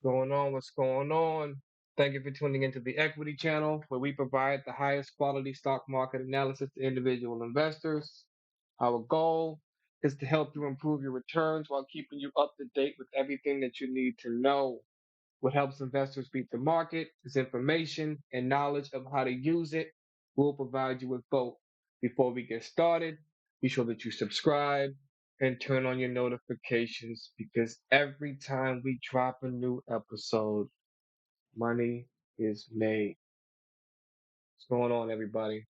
Going on? What's going on? Thank you for tuning into the Equity Channel, where we provide the highest quality stock market analysis to individual investors. Our goal is to help you improve your returns while keeping you up to date with everything that you need to know. What helps investors beat the market is information and knowledge of how to use it. We'll provide you with both. Before we get started, be sure that you subscribe and turn on your notifications because every time we drop a new episode, money is made. What's going on, everybody?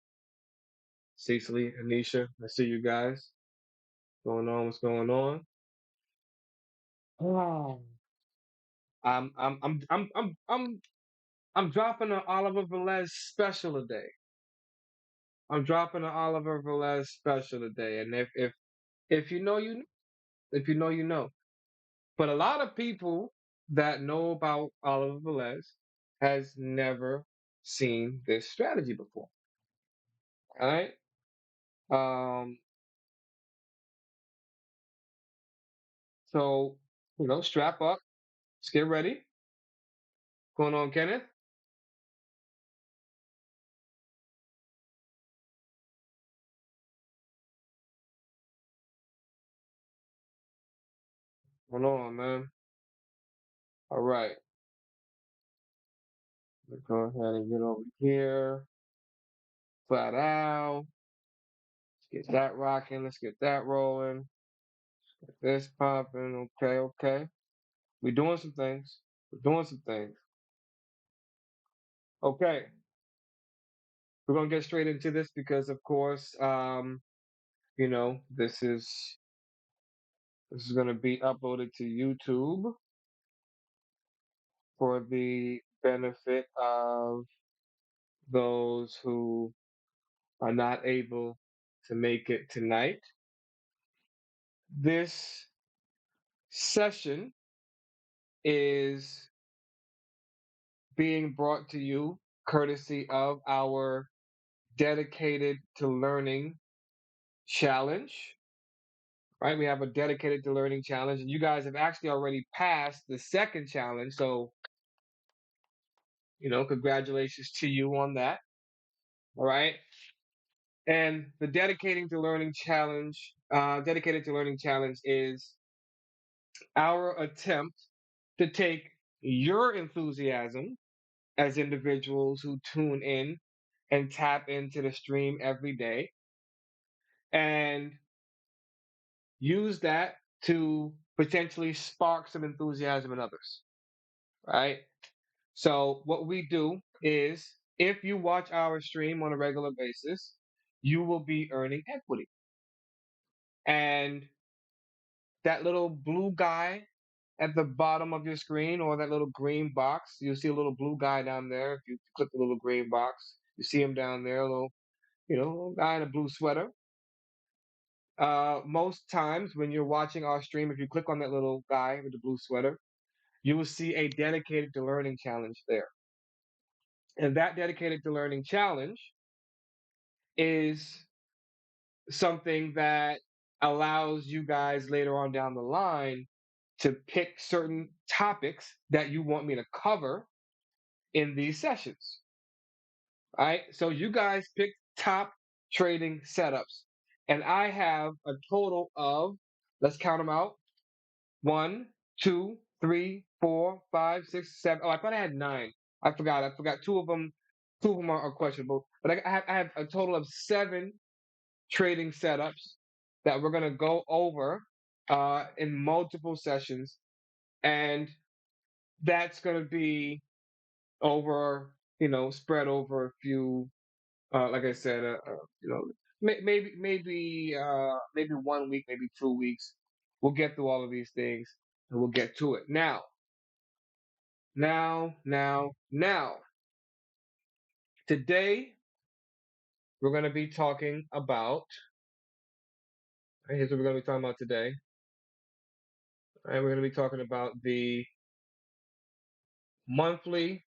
Cecily, Anisha, I see you guys. What's going on? What's going on? Oh, I'm dropping an Oliver Velez special today. I'm dropping an Oliver Velez special today, and if you know, you know. If you know, you know. But a lot of people that know about Oliver Velez has never seen this strategy before. All right. Um. So strap up. Let's get ready. Going on, Kenneth. Going on, man. All right. Let's go ahead and get over here. Flat out. Let's get that rocking. Let's get that rolling. Get this popping. Okay, okay. We're doing some things. We're doing some things. Okay. We're gonna get straight into this because, of course, this is gonna be uploaded to YouTube for the benefit of those who are not able to make it tonight. This session is being brought to you courtesy of our dedicated to learning challenge. Right, we have a dedicated to learning challenge, and you guys have actually already passed the second challenge. So, congratulations to you on that. All right. And the dedicated to learning challenge is our attempt to take your enthusiasm as individuals who tune in and tap into the stream every day and use that to potentially spark some enthusiasm in others, right? So, what we do is if you watch our stream on a regular basis, you will be earning equity. And that little blue guy at the bottom of your screen or that little green box, you'll see a little blue guy down there. If you click the little green box, you see him down there, little guy in a blue sweater. Most times when you're watching our stream, if you click on that little guy with the blue sweater, you will see a dedicated to learning challenge there. And that dedicated to learning challenge is something that allows you guys later on down the line to pick certain topics that you want me to cover in these sessions. All right. So you guys pick top trading setups. And I have a total of, let's count them out. 1, 2, 3, 4, 5, 6, 7. Oh, I thought I had nine. I forgot. I forgot two of them. Two of them are questionable. But I have a total of seven trading setups that we're gonna go over in multiple sessions, and that's gonna be over, spread over a few. Like I said, maybe 1 week, maybe 2 weeks. We'll get through all of these things, and we'll get to it. Now. Today we're gonna be talking about. Here's what we're gonna be talking about today. All right, we're gonna be talking about the monthly.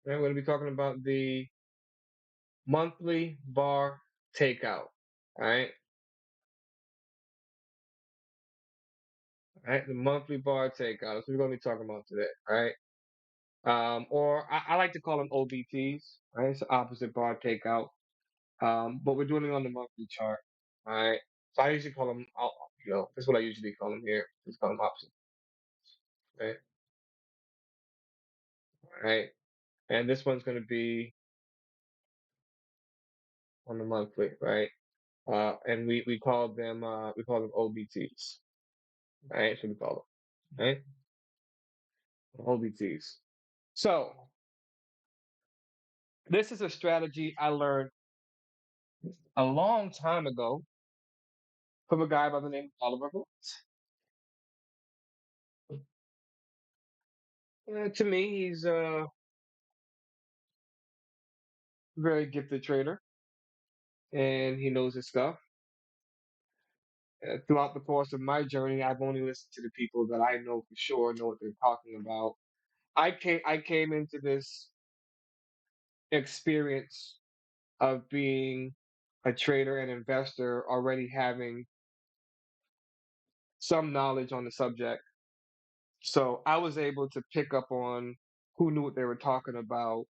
Right, we're gonna be talking about the monthly bar takeout. All right. right? The monthly bar takeout. That's what we're going to be talking about today, right? Or I like to call them OBTs, right? It's opposite bar takeout. But we're doing it on the monthly chart, all right? So I usually call them, that's what I usually call them here. Just call them opposite, right? All right. And this one's going to be on the monthly, right? And we call them OBTs, right? That's what we call them, right? OBTs. So this is a strategy I learned a long time ago from a guy by the name of Oliver Velez. To me, he's a very gifted trader, and he knows his stuff. Throughout the course of my journey, I've only listened to the people that I know for sure know what they're talking about. I came into this experience of being a trader and investor already having some knowledge on the subject. So I was able to pick up on who knew what they were talking about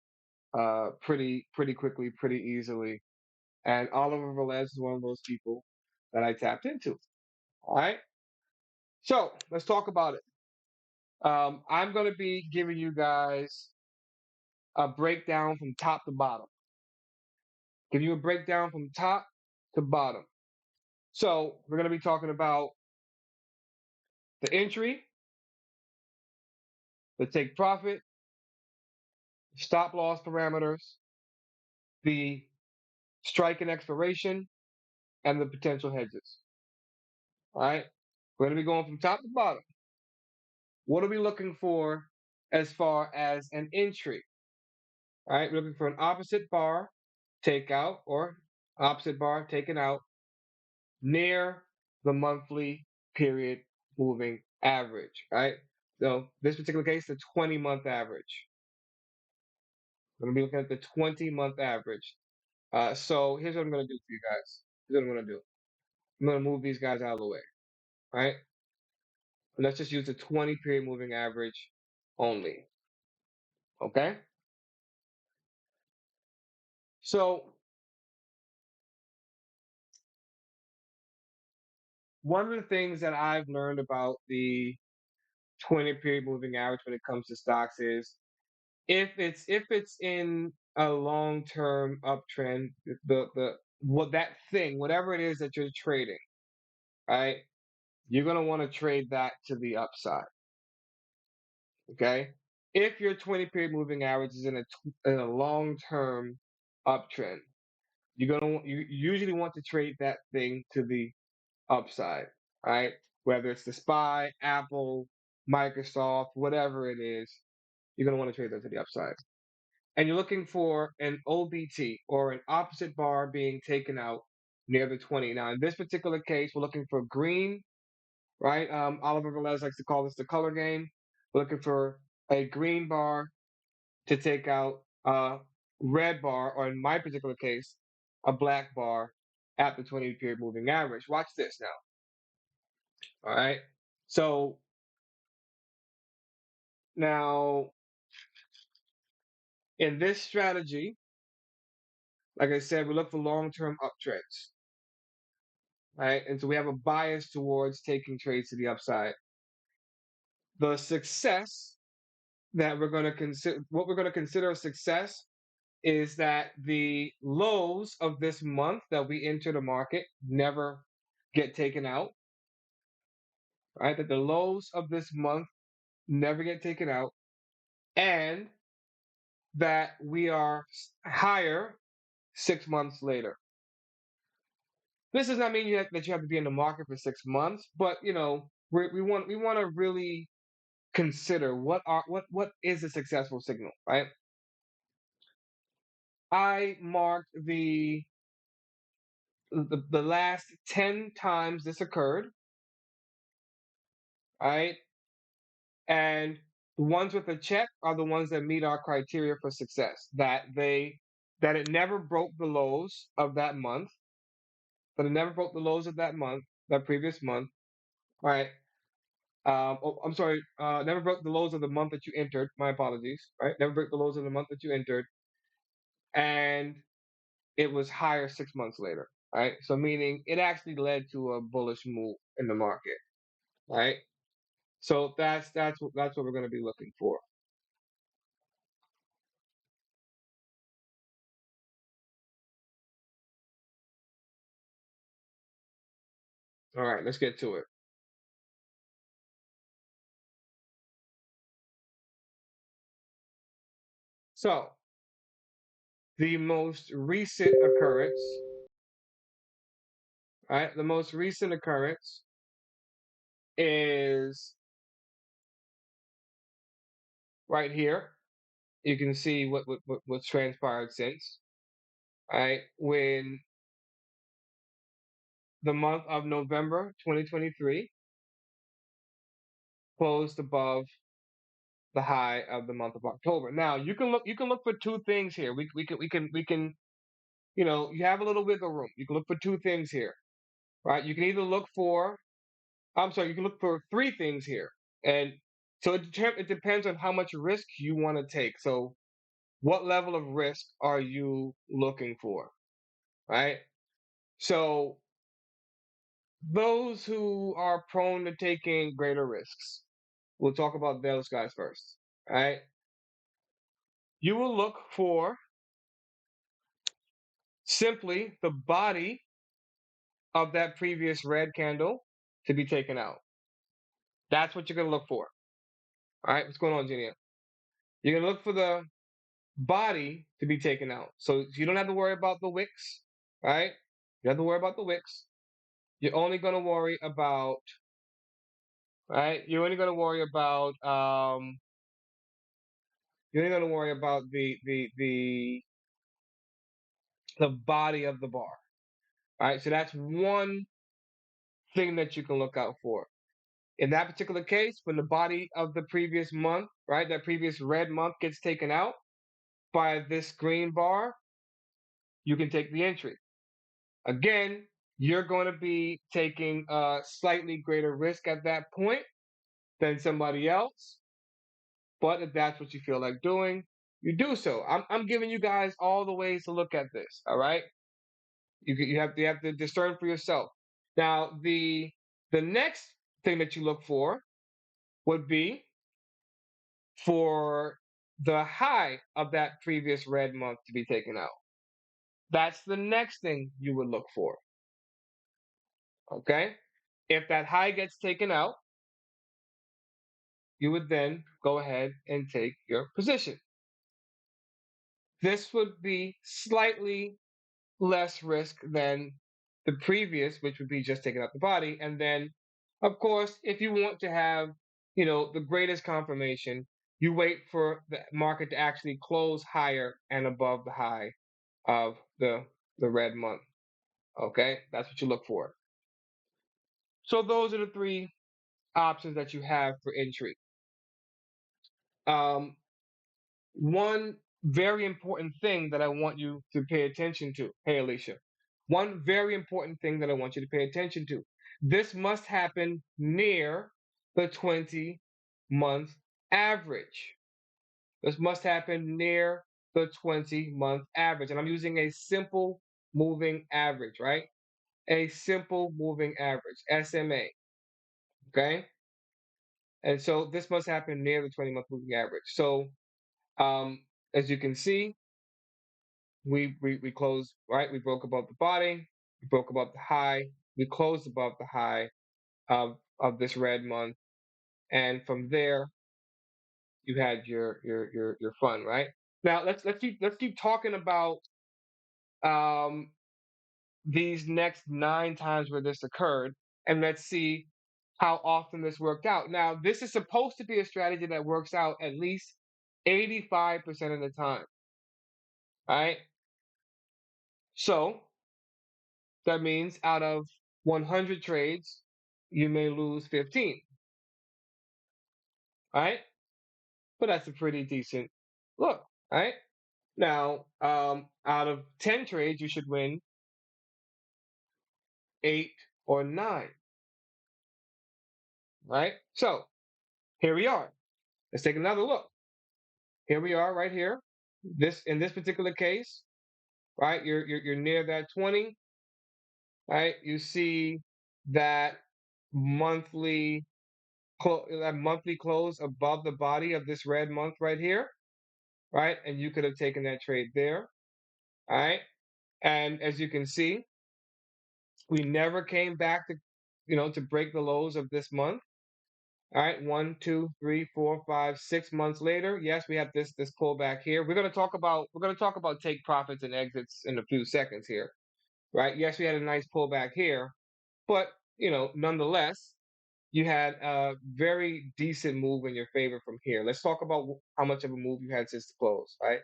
pretty quickly, pretty easily. And Oliver Velez is one of those people that I tapped into. All right. So let's talk about it. I'm going to be giving you guys a breakdown from top to bottom. Give you a breakdown from top to bottom. So we're going to be talking about the entry, the take profit, stop loss parameters, the strike and expiration, and the potential hedges. All right. We're going to be going from top to bottom. What are we looking for as far as an entry? All right. We're looking for an opposite bar takeout or opposite bar taken out near the monthly period moving average, right? So this particular case, the 20-month average. I'm gonna be looking at the 20-month average. So here's what I'm gonna do for you guys. Here's what I'm gonna do. I'm gonna move these guys out of the way, right? And let's just use the 20 period moving average only. Okay? So one of the things that I've learned about the 20 period moving average when it comes to stocks is if it's in a long term uptrend, the what that thing, whatever it is that you're trading, right? You're gonna want to trade that to the upside. Okay. If your 20 period moving average is in a long term uptrend, you usually want to trade that thing to the upside, right? Whether it's the SPY, Apple, Microsoft, whatever it is, you're gonna want to trade that to the upside. And you're looking for an OBT or an opposite bar being taken out near the 20. Now, in this particular case, we're looking for green, right? Oliver Velez likes to call this the color game. We're looking for a green bar to take out a red bar, or in my particular case, a black bar at the 20 period moving average. Watch this now. All right. So now in this strategy, like I said, we look for long term uptrends. Right? And so we have a bias towards taking trades to the upside. The success that we're going to consider, what we're going to consider a success, is that the lows of this month that we enter the market never get taken out, right? That the lows of this month never get taken out, and that we are higher 6 months later. This does not mean that you have to be in the market for 6 months, but we want to really consider what is a successful signal, right? I marked the last 10 times this occurred, right? And the ones with a check are the ones that meet our criteria for success. That it never broke the lows of that month, that it never broke the lows of that month, that previous month, right? Oh, I'm sorry. Never broke the lows of the month that you entered. My apologies. Right. Never broke the lows of the month that you entered, and it was higher 6 months later. Right. So meaning it actually led to a bullish move in the market. Right. So that's what we're going to be looking for. All right. Let's get to it. So the most recent occurrence. Right. The most recent occurrence is right here. You can see what's transpired since. Right. When the month of November 2023 closed above the high of the month of October. Now you can look for two things here. We can you have a little wiggle room. You can look for two things here, right? You can either look for I'm sorry, you can look for three things here, and so it depends on how much risk you want to take. So what level of risk are you looking for, right? So those who are prone to taking greater risks, we'll talk about those guys first, right? You will look for simply the body of that previous red candle to be taken out. That's what you're going to look for. All right, what's going on, Genia? You're going to look for the body to be taken out. So you don't have to worry about the wicks, right? You don't have to worry about the wicks. You're only going to worry about, right? You're only going to worry about the body of the bar. All right, so that's one thing that you can look out for. In that particular case, when the body of the previous month, right, that previous red month gets taken out by this green bar, you can take the entry. Again, you're going to be taking a slightly greater risk at that point than somebody else. But if that's what you feel like doing, you do so. I'm giving you guys all the ways to look at this. All right, you have to discern for yourself. Now the next thing that you look for would be for the high of that previous red month to be taken out. That's the next thing you would look for. Okay? If that high gets taken out, you would then go ahead and take your position. This would be slightly less risk than the previous, which would be just taking out the body. And then, of course, if you want to have, the greatest confirmation, you wait for the market to actually close higher and above the high of the red month. Okay, that's what you look for. So those are the three options that you have for entry. Um, one very important thing that I want you to pay attention to. Hey, Alicia. One very important thing that I want you to pay attention to. This must happen near the 20-month average. This must happen near the 20-month average. And I'm using a simple moving average, right? A simple moving average, SMA. Okay. And so this must happen near the 20-month moving average. So um, as you can see, we closed, right? We broke above the body, we broke above the high, we closed above the high of this red month. And from there, you had your fun, right? Now let's keep talking about um these next 9 times where this occurred, and let's see how often this worked out. Now, this is supposed to be a strategy that works out at least 85% of the time, right? So that means out of 100 trades, you may lose 15, right? But that's a pretty decent look, right? Now, out of 10 trades, you should win 8 or 9. right? So here we are. Let's take another look. Here we are right here. This in this particular case, right? You're near that 20, right? You see that monthly that monthly close above the body of this red month right here, right? And you could have taken that trade there, all right? And as you can see, we never came back to, to break the lows of this month. All right, 1, 2, 3, 4, 5, 6 months later, yes, we have this pullback here. We're gonna talk about take profits and exits in a few seconds here, right? Yes, we had a nice pullback here, but nonetheless, you had a very decent move in your favor from here. Let's talk about how much of a move you had since the close, right?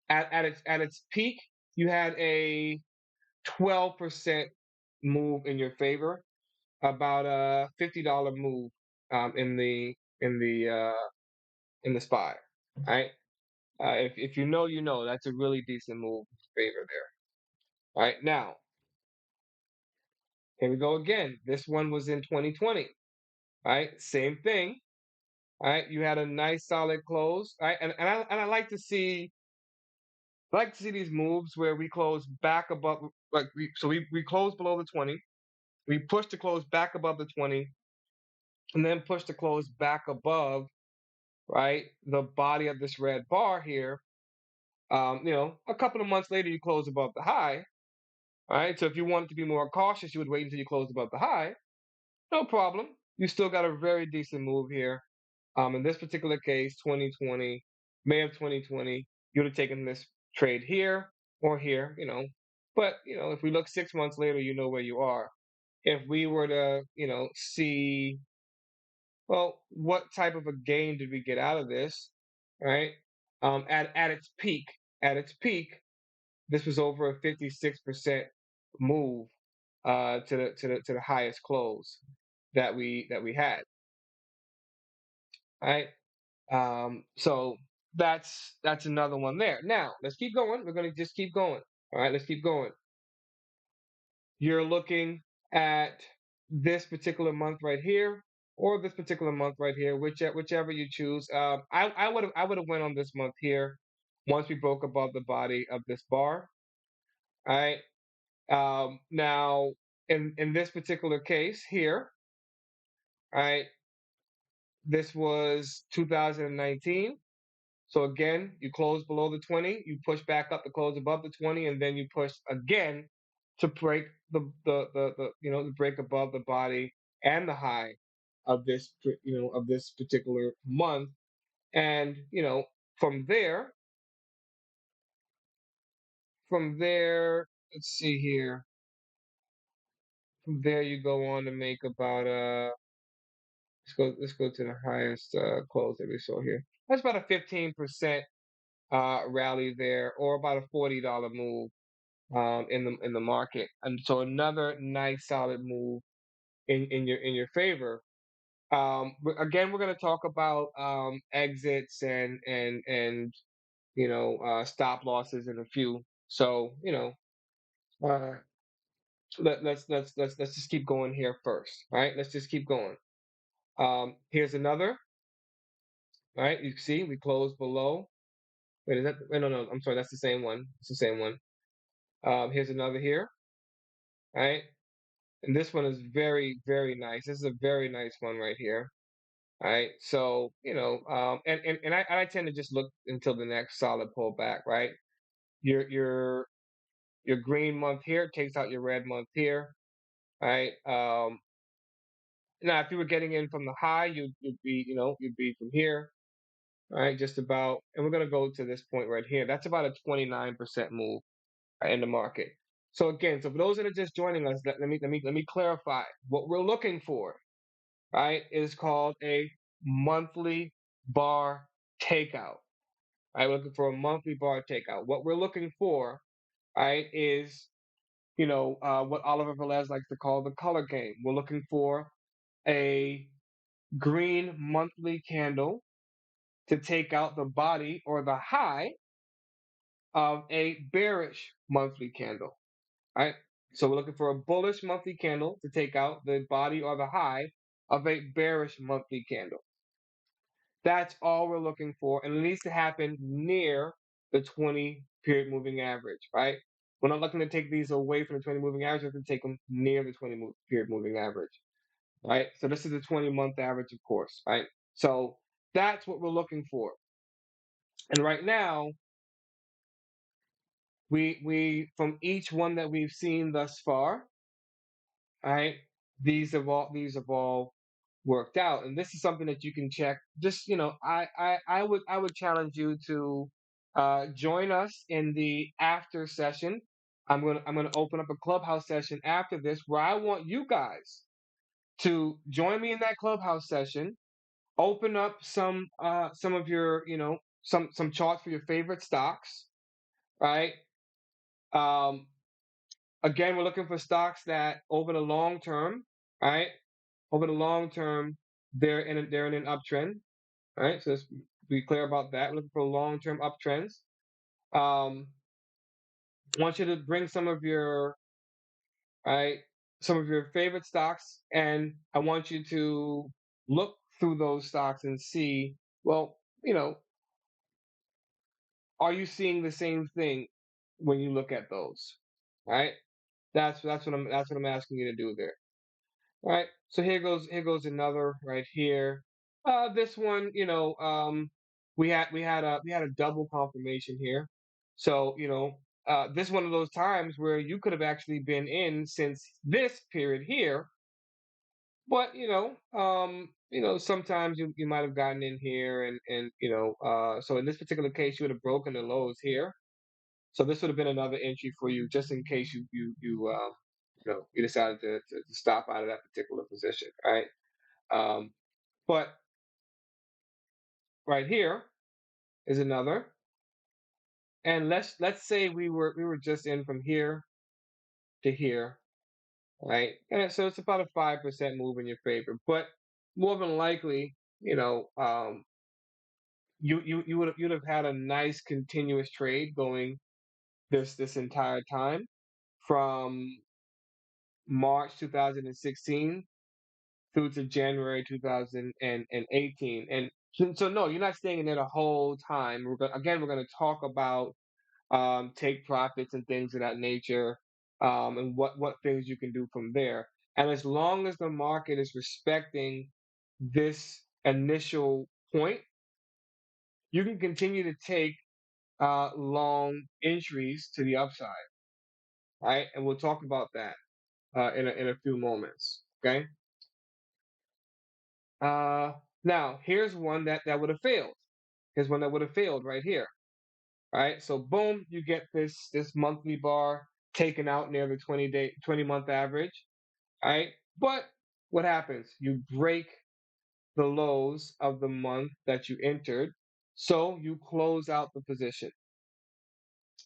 At its peak, you had a 12% move in your favor, about a $50 move in the SPY, right? If you know, you know that's a really decent move in favor there. All right, now here we go again. This one was in 2020, right? Same thing, right? You had a nice solid close, right? And I like to see these moves where we close back above, like we close below the 20, we push to close back above the 20, and then push to close back above, right, the body of this red bar here. A couple of months later, you close above the high. All right. So if you wanted to be more cautious, you would wait until you closed above the high. No problem. You still got a very decent move here. In this particular case, 2020, May of 2020, you would have taken this trade here or here, But, if we look 6 months later, you know where you are. If we were to, see, well, what type of a gain did we get out of this, right? At its peak, this was over a 56% move to the highest close that we had, right? So that's another one there. Now let's keep going. We're gonna just keep going. All right, let's keep going. You're looking at this particular month right here, or this particular month right here, whichever you choose. I would have went on this month here once we broke above the body of this bar. All right. Now in this particular case here, all right, this was 2019. So again, you close below the 20, you push back up to close above the 20, and then you push again to break the break above the body and the high of this particular month. And from there, from there, let's see here. From there, you go on to make about let's go to the highest close that we saw here. That's about a 15% rally there, or about a $40 move in the market. And so another nice solid move in your favor. Again, we're going to talk about exits and stop losses in a few. So uh, let's just keep going here first, right? Let's just keep going. Here's another. Right, you see, we closed below. Wait, is that? Wait, no, no. I'm sorry. That's the same one. It's the same one. Here's another here. Right, and this one is very, very nice. This is a very nice one right here. All right. So, and I tend to just look until the next solid pullback, right? Your green month here takes out your red month here, right? Now if you were getting in from the high, you'd be from here, right? Just about, and we're gonna go to this point right here. That's about a 29% move in the market. So again, so for those that are just joining us, let me clarify what we're looking for, right? Is called a monthly bar takeout. Right, we're looking for a monthly bar takeout. What we're looking for, right, is what Oliver Velez likes to call the color game. We're looking for a green monthly candle to take out the body or the high of a bearish monthly candle. Right. So we're looking for a bullish monthly candle to take out the body or the high of a bearish monthly candle. That's all we're looking for, and it needs to happen near the 20 period moving average, right? We're not looking to take these away from the 20 moving average, we're going to take them near the 20 period moving average, right? So this is the 20-month average, of course, right? So that's what we're looking for. And right now, we from each one that we've seen thus far, right? These have all worked out, and this is something that you can check. Just I would challenge you to join us in the after session. I'm gonna open up a clubhouse session after this, where I want you guys to join me in that clubhouse session. Open up some of your some charts for your favorite stocks, right? Um, Again, we're looking for stocks that over the long term, right? Over the long term, they're in an uptrend, right? So let's be clear about that. We're looking for long term uptrends. Um, I want you to bring right, some of your favorite stocks, and I want you to look through those stocks and see, well, are you seeing the same thing when you look at those, right? That's what I'm asking you to do there. All right. So here goes another right here. This one, we had a double confirmation here. So, this is one of those times where you could have actually been in since this period here, but sometimes you might have gotten in here, and so in this particular case you would have broken the lows here. So this would have been another entry for you, just in case you decided to stop out of that particular position, right? Um, but right here is another, and let's say we were just in from here to here, right? And so it's about a 5% move in your favor, but more than likely, you'd have had a nice continuous trade going this entire time from March 2016 through to January 2018. And so no, you're not staying in there the whole time. We're going to talk about take profits and things of that nature, and what things you can do from there. And as long as the market is respecting this initial point, you can continue to take long entries to the upside, right? And we'll talk about that in a few moments. Okay. Uh, Now here's one that would have failed. Here's one that would have failed right here. Right. So boom, you get this monthly bar taken out near the 20-month average. Right. But what happens? You break the lows of the month that you entered. So you close out the position.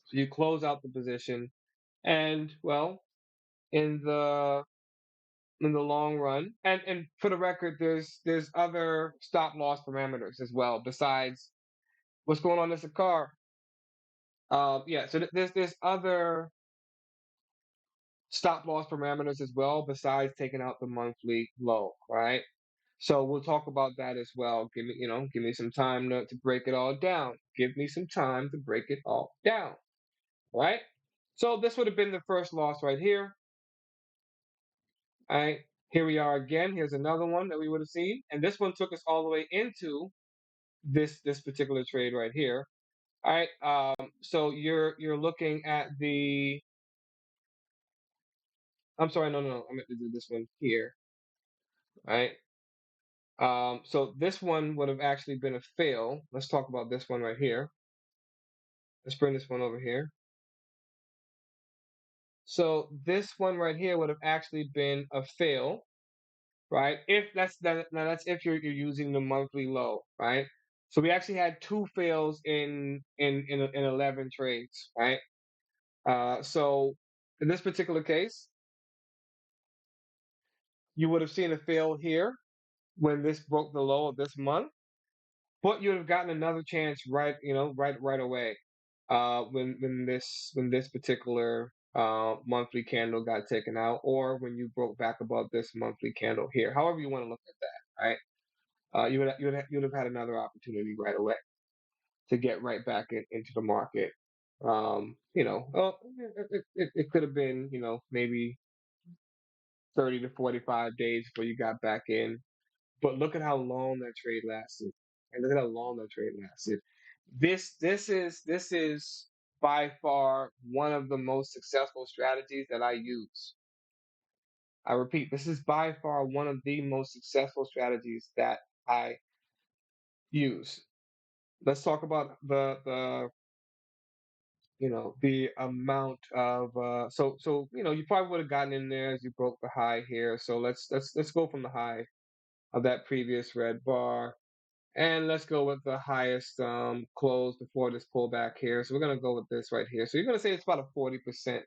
So you close out the position, and well, in the in the long run, and for the record, there's other stop loss parameters as well besides what's going on in the car. Yeah, so there's other stop loss parameters as well besides taking out the monthly low, right? So we'll talk about that as well. Give me some time to break it all down. Give me some time to break it all down, right? So this would have been the first loss right here. All right, here we are again. Here's another one that we would have seen, and this one took us all the way into this particular trade right here. All right, so you're looking at the. I'm sorry, no. I meant to do this one here. All right. So this one would have actually been a fail. Let's talk about this one right here. Let's bring this one over here. So this one right here would have actually been a fail, right? If that's that now that's if you're using the monthly low, right? So we actually had two fails in 11 trades, right? So in this particular case, you would have seen a fail here when this broke the low of this month, but you would have gotten another chance right away. When this particular monthly candle got taken out, or when you broke back above this monthly candle here. However you want to look at that, right? You would have had another opportunity right away to get right back into the market. It could have been, maybe 30 to 45 days before you got back in. But look at how long that trade lasted. And look at how long that trade lasted. This is by far one of the most successful strategies that I use. I repeat, this is by far one of the most successful strategies that I use. Let's talk about the amount of you probably would have gotten in there as you broke the high here. So let's go from the high of that previous red bar, and let's go with the highest close before this pullback here. So we're gonna go with this right here. So you're gonna say it's about a 40%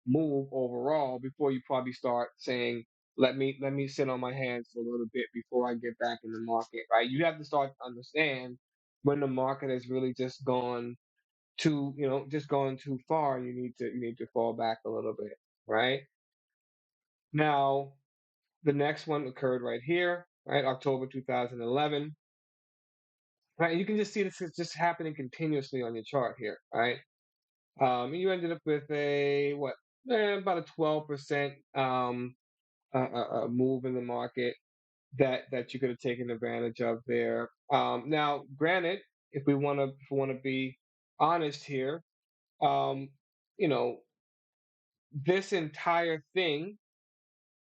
move overall before you probably start saying, let me sit on my hands for a little bit before I get back in the market, right? You have to start to understand when the market has really just gone too far, and you need to fall back a little bit, right? Now, the next one occurred right here, right? October 2011. Right, you can just see this is just happening continuously on your chart here, right? You ended up with a what, about a 12% move in the market that you could have taken advantage of there. Now, granted, if we want to be honest here, um, you know, this entire thing,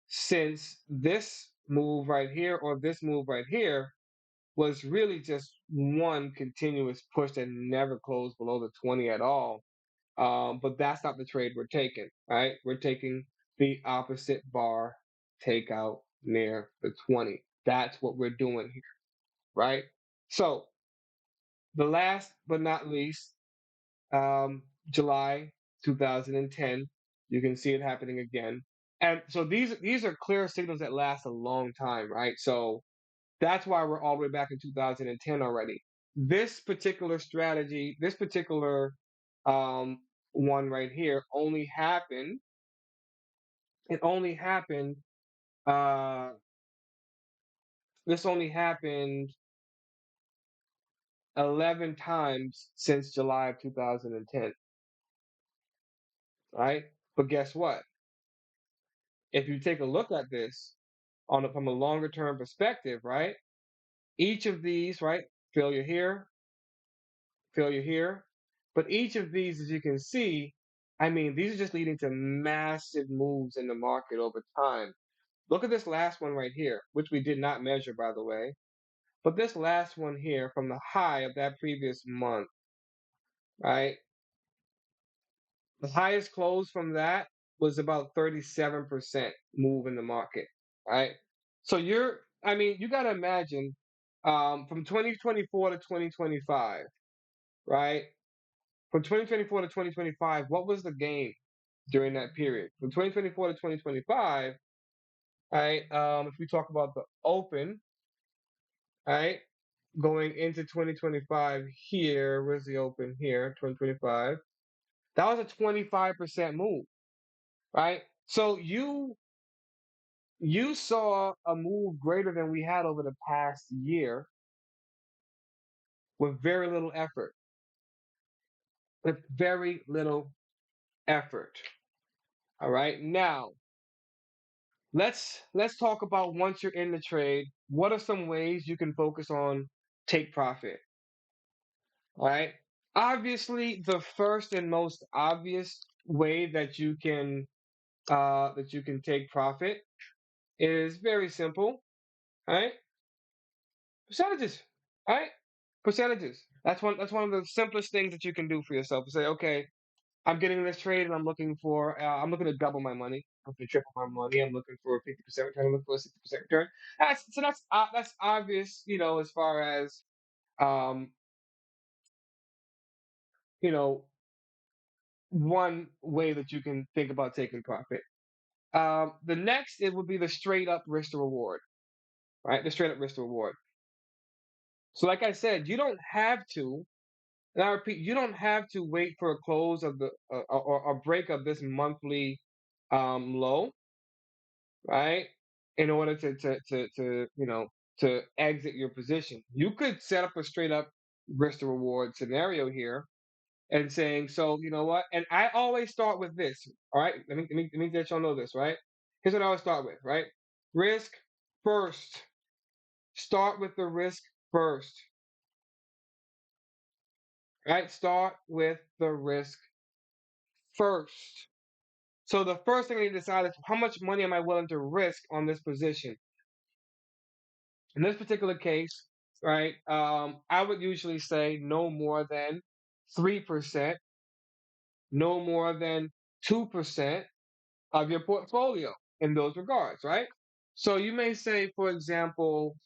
since this move right here or this move right here was really just one continuous push that never closed below the 20 at all. But that's not the trade we're taking, right? We're taking the opposite bar takeout near the 20. That's what we're doing here, right? So the last but not least, July 2010, you can see it happening again. And so these are clear signals that last a long time, right? So that's why we're all the way back in 2010 already. This particular strategy, this particular um, one right here, only happened. It only happened. Uh, this only happened 11 times since July of 2010, right? But guess what? If you take a look at this from a longer term perspective, right? Each of these, right? Failure here, failure here. But each of these, as you can see, I mean, these are just leading to massive moves in the market over time. Look at this last one right here, which we did not measure, by the way. But this last one here from the high of that previous month, right? The highest close from that was about 37% move in the market, right? So I mean, you got to imagine from 2024 to 2025, right? From 2024 to 2025, what was the gain during that period? From 2024 to 2025, right? If we talk about the open, right? Going into 2025 here, where's the open here? 2025. That was a 25% move, right? So you saw a move greater than we had over the past year with very little effort. With very little effort. All right. Now, let's talk about once you're in the trade, what are some ways you can focus on take profit? All right. Obviously, the first and most obvious way that you can take profit is very simple. All right. Percentages. All right. Percentages. That's one of the simplest things that you can do for yourself. To say, okay, I'm getting this trade and I'm looking to double my money. I'm looking to triple my money. I'm looking for a 50% return. I'm looking for a 60% return. That's obvious, as far as um, you know, one way that you can think about taking profit. The next it would be the straight up risk to reward, right? The straight up risk to reward. So, like I said, you don't have to. And I repeat, you don't have to wait for a close of the or break of this monthly low, right? In order to to exit your position. You could set up a straight up risk to reward scenario here and saying, so you know what? And I always start with this. All right, let me let y'all know this, right? Here's what I always start with, right? Risk first. Start with the risk first, right? Start with the risk first. So the first thing I need to decide is how much money am I willing to risk on this position. In this particular case, right? I would usually say no more than 3%, no more than 2% of your portfolio in those regards, right? So you may say, for example,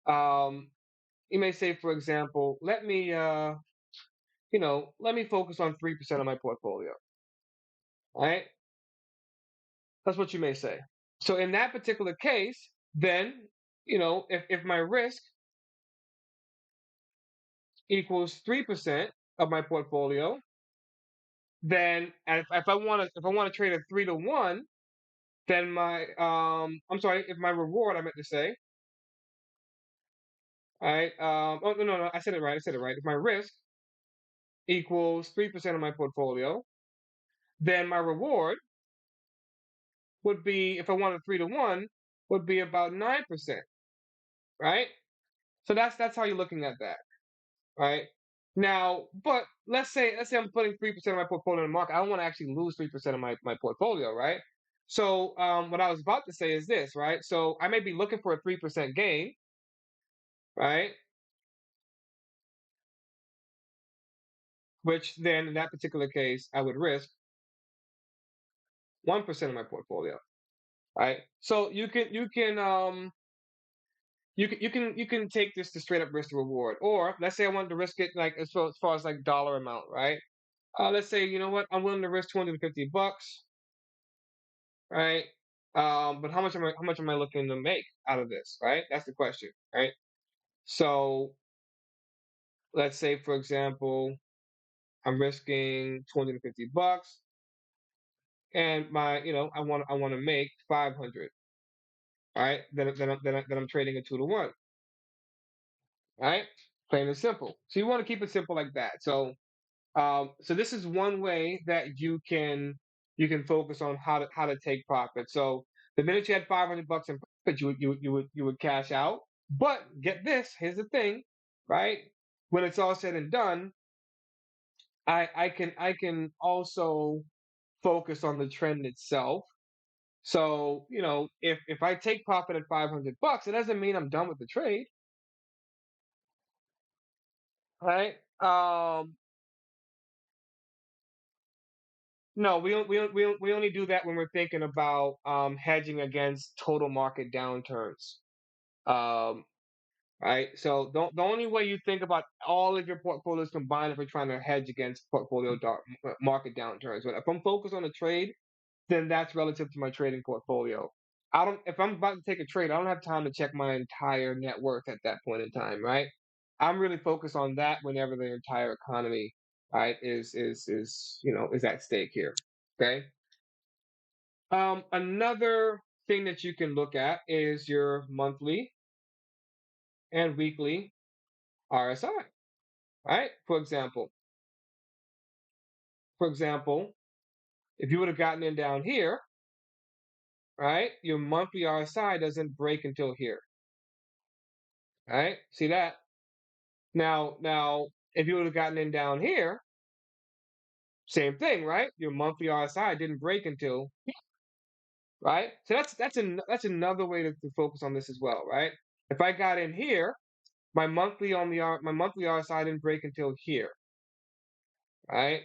um, let me, let me focus on 3% of my portfolio, right? That's what you may say. So in that particular case, then, if my risk equals 3% of my portfolio, then if I want to trade a 3 to 1, then I'm sorry, if my reward, I meant to say, all right, oh no, I said it right, if my risk equals 3% of my portfolio, then my reward would be, if I wanted 3 to 1, would be about 9%, right? So that's how you're looking at that, right? Now, but let's say I'm putting 3% of my portfolio in the market. I don't want to actually lose 3% of my portfolio, right? So what I was about to say is this, right? So I may be looking for a 3% gain, right? Which then in that particular case I would risk 1% of my portfolio, right? So you can take this to straight up risk to reward, or let's say I wanted to risk it like as far as like dollar amount, right? Let's say you know what, I'm willing to risk $250, right? But how much am I looking to make out of this, right? That's the question, right? So let's say, for example, I'm risking $250, and I want to make 500, right? Then I'm trading a 2 to 1, right? Plain and simple. So you want to keep it simple like that. So this is one way that you can focus on how to take profit. So the minute you had $500 in profit, you would cash out. But get this, here's the thing, right? When it's all said and done, I can also focus on the trend itself. So if I take profit at $500, it doesn't mean I'm done with the trade, right? No, we only do that when we're thinking about hedging against total market downturns. Um, right. So the only way you think about all of your portfolios combined if we're trying to hedge against market downturns. But if I'm focused on a trade, then that's relative to my trading portfolio. I don't. If I'm about to take a trade, I don't have time to check my entire net worth at that point in time, right? I'm really focused on that whenever the entire economy, right, is at stake here. Okay. Another thing that you can look at is your monthly and weekly RSI, right? For example, if you would have gotten in down here, right, your monthly RSI doesn't break until here, right? See that? Now, if you would have gotten in down here, same thing, right? Your monthly RSI didn't break until, right? So that's another way to focus on this as well, right? If I got in here, my monthly RSI didn't break until here, right?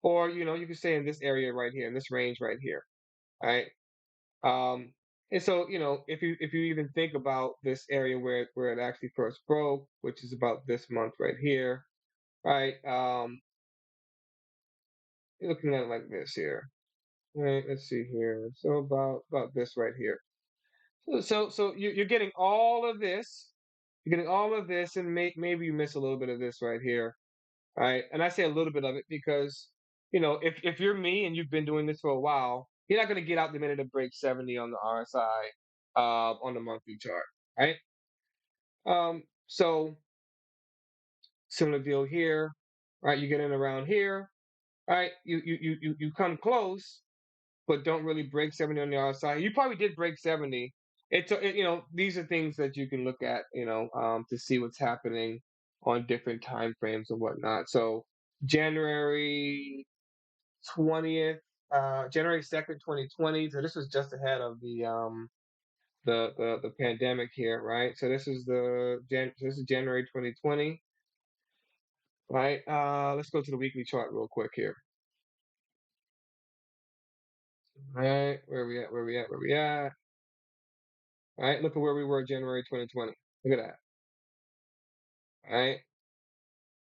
Or you could say in this area right here, in this range right here, right? Um, and so if you even think about this area where it actually first broke, which is about this month right here, right? You're looking at it like this here. Right, let's see here. So about this right here. So you're getting all of this. You're getting all of this, and maybe you miss a little bit of this right here. right? And I say a little bit of it because, if you're me and you've been doing this for a while, you're not going to get out the minute it breaks 70 on the RSI on the monthly chart, right? So similar deal here, right? You get in around here, right? You come close, but don't really break 70 on the RSI. You probably did break 70. These are things that you can look at, to see what's happening on different time frames and whatnot. So January 20th, January 2nd, 2020. So this was just ahead of the pandemic here, right? So this is January 2020, right? Let's go to the weekly chart real quick here. All right, where we at? Where we at? Where we at? All right, look at where we were January 2020. Look at that. All right.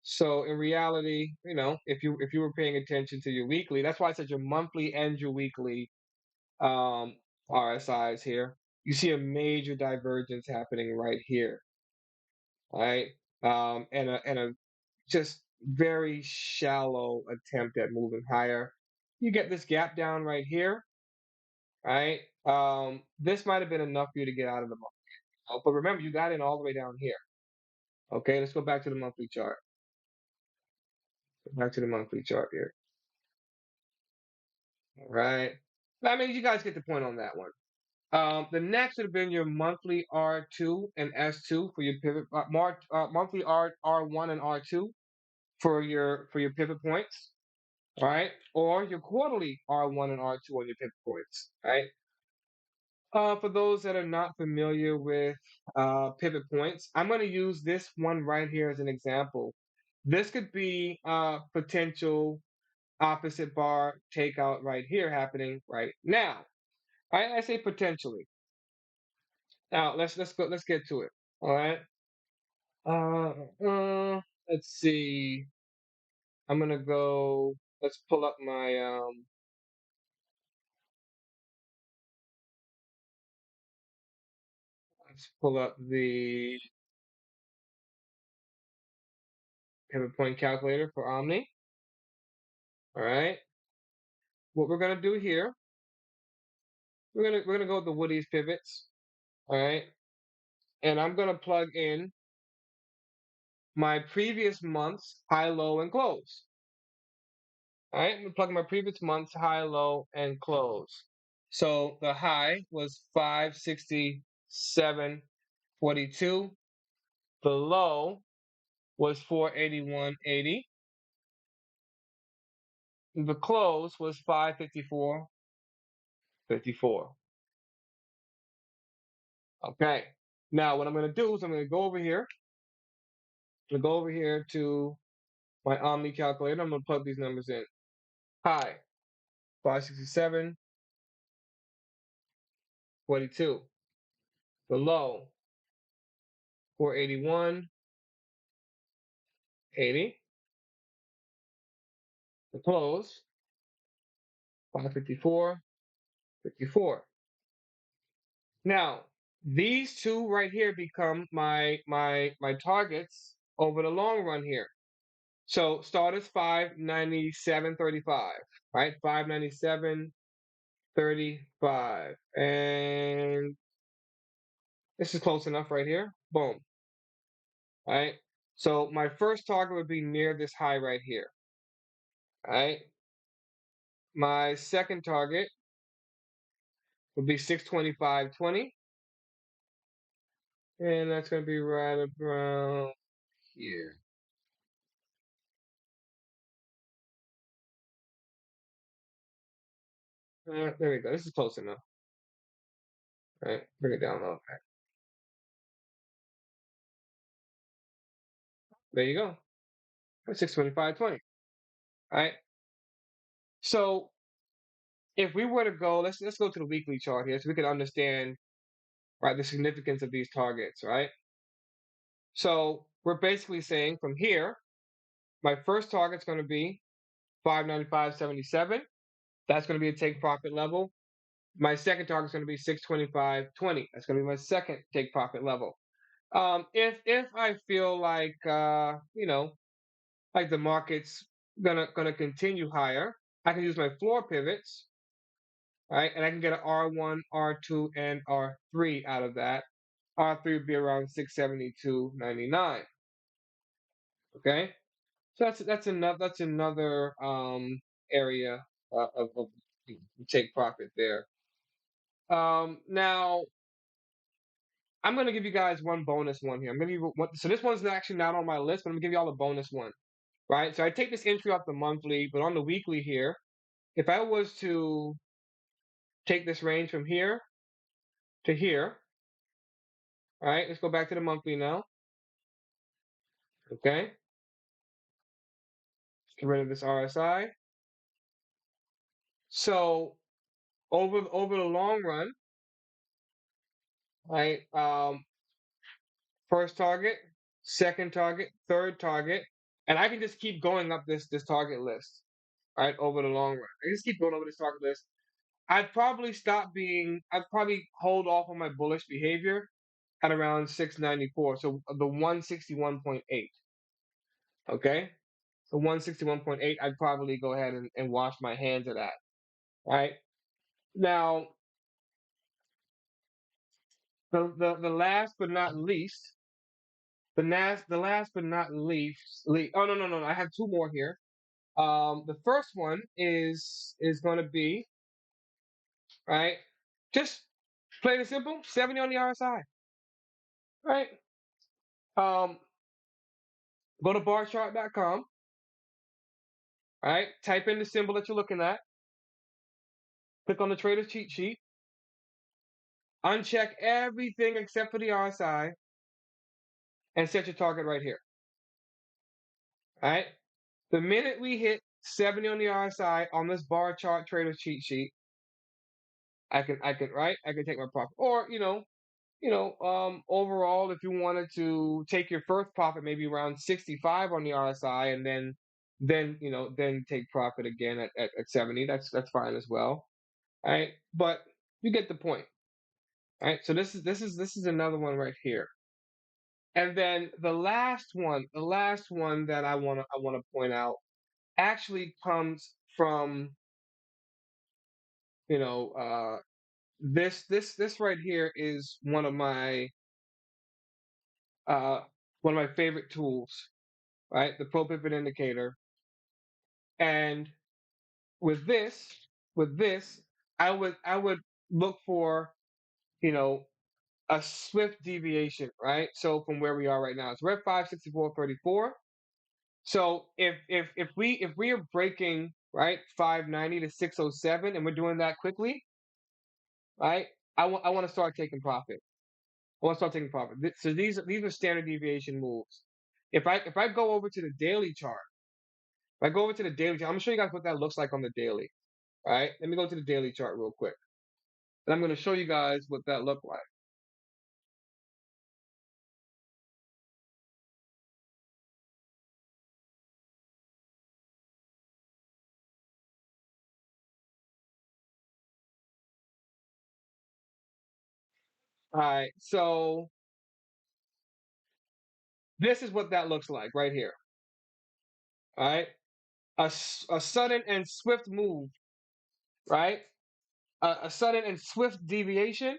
So in reality, if you were paying attention to your weekly, that's why I said your monthly and your weekly um, RSIs here. You see a major divergence happening right here, right? And a just very shallow attempt at moving higher. You get this gap down right here, right? This might have been enough for you to get out of the market, but remember, you got in all the way down here. Okay, let's go back to the monthly chart. Back to the monthly chart here. All right. I mean, you guys get the point on that one. The next would have been your monthly R2 and S2 for your pivot, monthly R1 and R2 for your pivot points. All right, or your quarterly R1 and R2 on your pivot points. All right. For those that are not familiar with pivot points, I'm going to use this one right here as an example. This could be potential opposite bar takeout right here happening right now. I say potentially. Now let's go. Let's get to it. All right. Uh, let's see. I'm gonna go. Let's pull up my Let's pull up the pivot point calculator for Omni. All right. What we're gonna do here, we're gonna go with the Woody's pivots. All right. And I'm gonna plug in my previous month's high, low, and close. All right. I'm gonna plug in my previous month's high, low, and close. So the high was 567.42. The low was 481.80. The close was 554.54. Okay. Now what I'm going to do is I'm going to go over here. I'm going to go over here to my Omni calculator. I'm going to plug these numbers in. High 567.42. The low 481.80. The close 554.54. Now, these two right here become my targets over the long run here. So start as 597.35, right? 597.35. And this is close enough right here. Boom. Right? So my first target would be near this high right here. Right? My second target would be 625.20. And that's gonna be right around here. There we go. This is close enough. Right? Bring it down a little bit. There you go. 625.20. Right? So if we were to go, let's go to the weekly chart here so we can understand, right, the significance of these targets, right? So we're basically saying from here, my first target's going to be 595.77. That's going to be a take profit level. My second target's going to be 625.20. That's going to be my second take profit level. If I feel like like the market's gonna continue higher, I can use my floor pivots, right? And I can get an R1, R2, and R3 out of that. R3 would be around 672.99. Okay, so that's another area of take profit there. Now I'm gonna give you guys one bonus one here. I'm gonna give you one. So this one's actually not on my list, but I'm gonna give you all a bonus one. Right. So I take this entry off the monthly, but on the weekly here, if I was to take this range from here to here, all right, let's go back to the monthly now. Okay, get rid of this RSI. So over the long run, right? First target, second target, third target, and I can just keep going up this target list, right? Over the long run, I just keep going over this target list. I'd probably hold off on my bullish behavior at around 694. So the 161.8. Okay. So 161.8, I'd probably go ahead and wash my hands of that. Right. Now, the last but not least, the last but not oh no, I have two more here. The first one is going to be right. Just plain and simple, 70 on the RSI. Right. Um, Go to barchart.com. Right. Type in the symbol that you're looking at. Click on the trader's cheat sheet. Uncheck everything except for the RSI and set your target right here. All right. The minute we hit 70 on the RSI on this bar chart trader's cheat sheet, I can take my profit. Or, overall, if you wanted to take your first profit maybe around 65 on the RSI and then take profit again at 70, that's fine as well. All right. But you get the point. All right. So this is another one right here. And then the last one that I wanna point out actually comes from you know this right here is uh one of my favorite tools, right? The pro pivot indicator. And with this with this, I would look for you know a swift deviation, right? So from where we are right now, so we're at 564.34. So if we are breaking right 590 to 607 and we're doing that quickly, right? I want to start taking profit. I want to start taking profit. So these are standard deviation moves. If I go over to the daily chart, if I go over to the daily chart, I'm gonna show you guys what that looks like on the daily. All right, let me go to the daily chart real quick, and I'm gonna show you guys what that looked like. All right, so this is what that looks like right here. All right, a sudden and swift move, right? A sudden and swift deviation,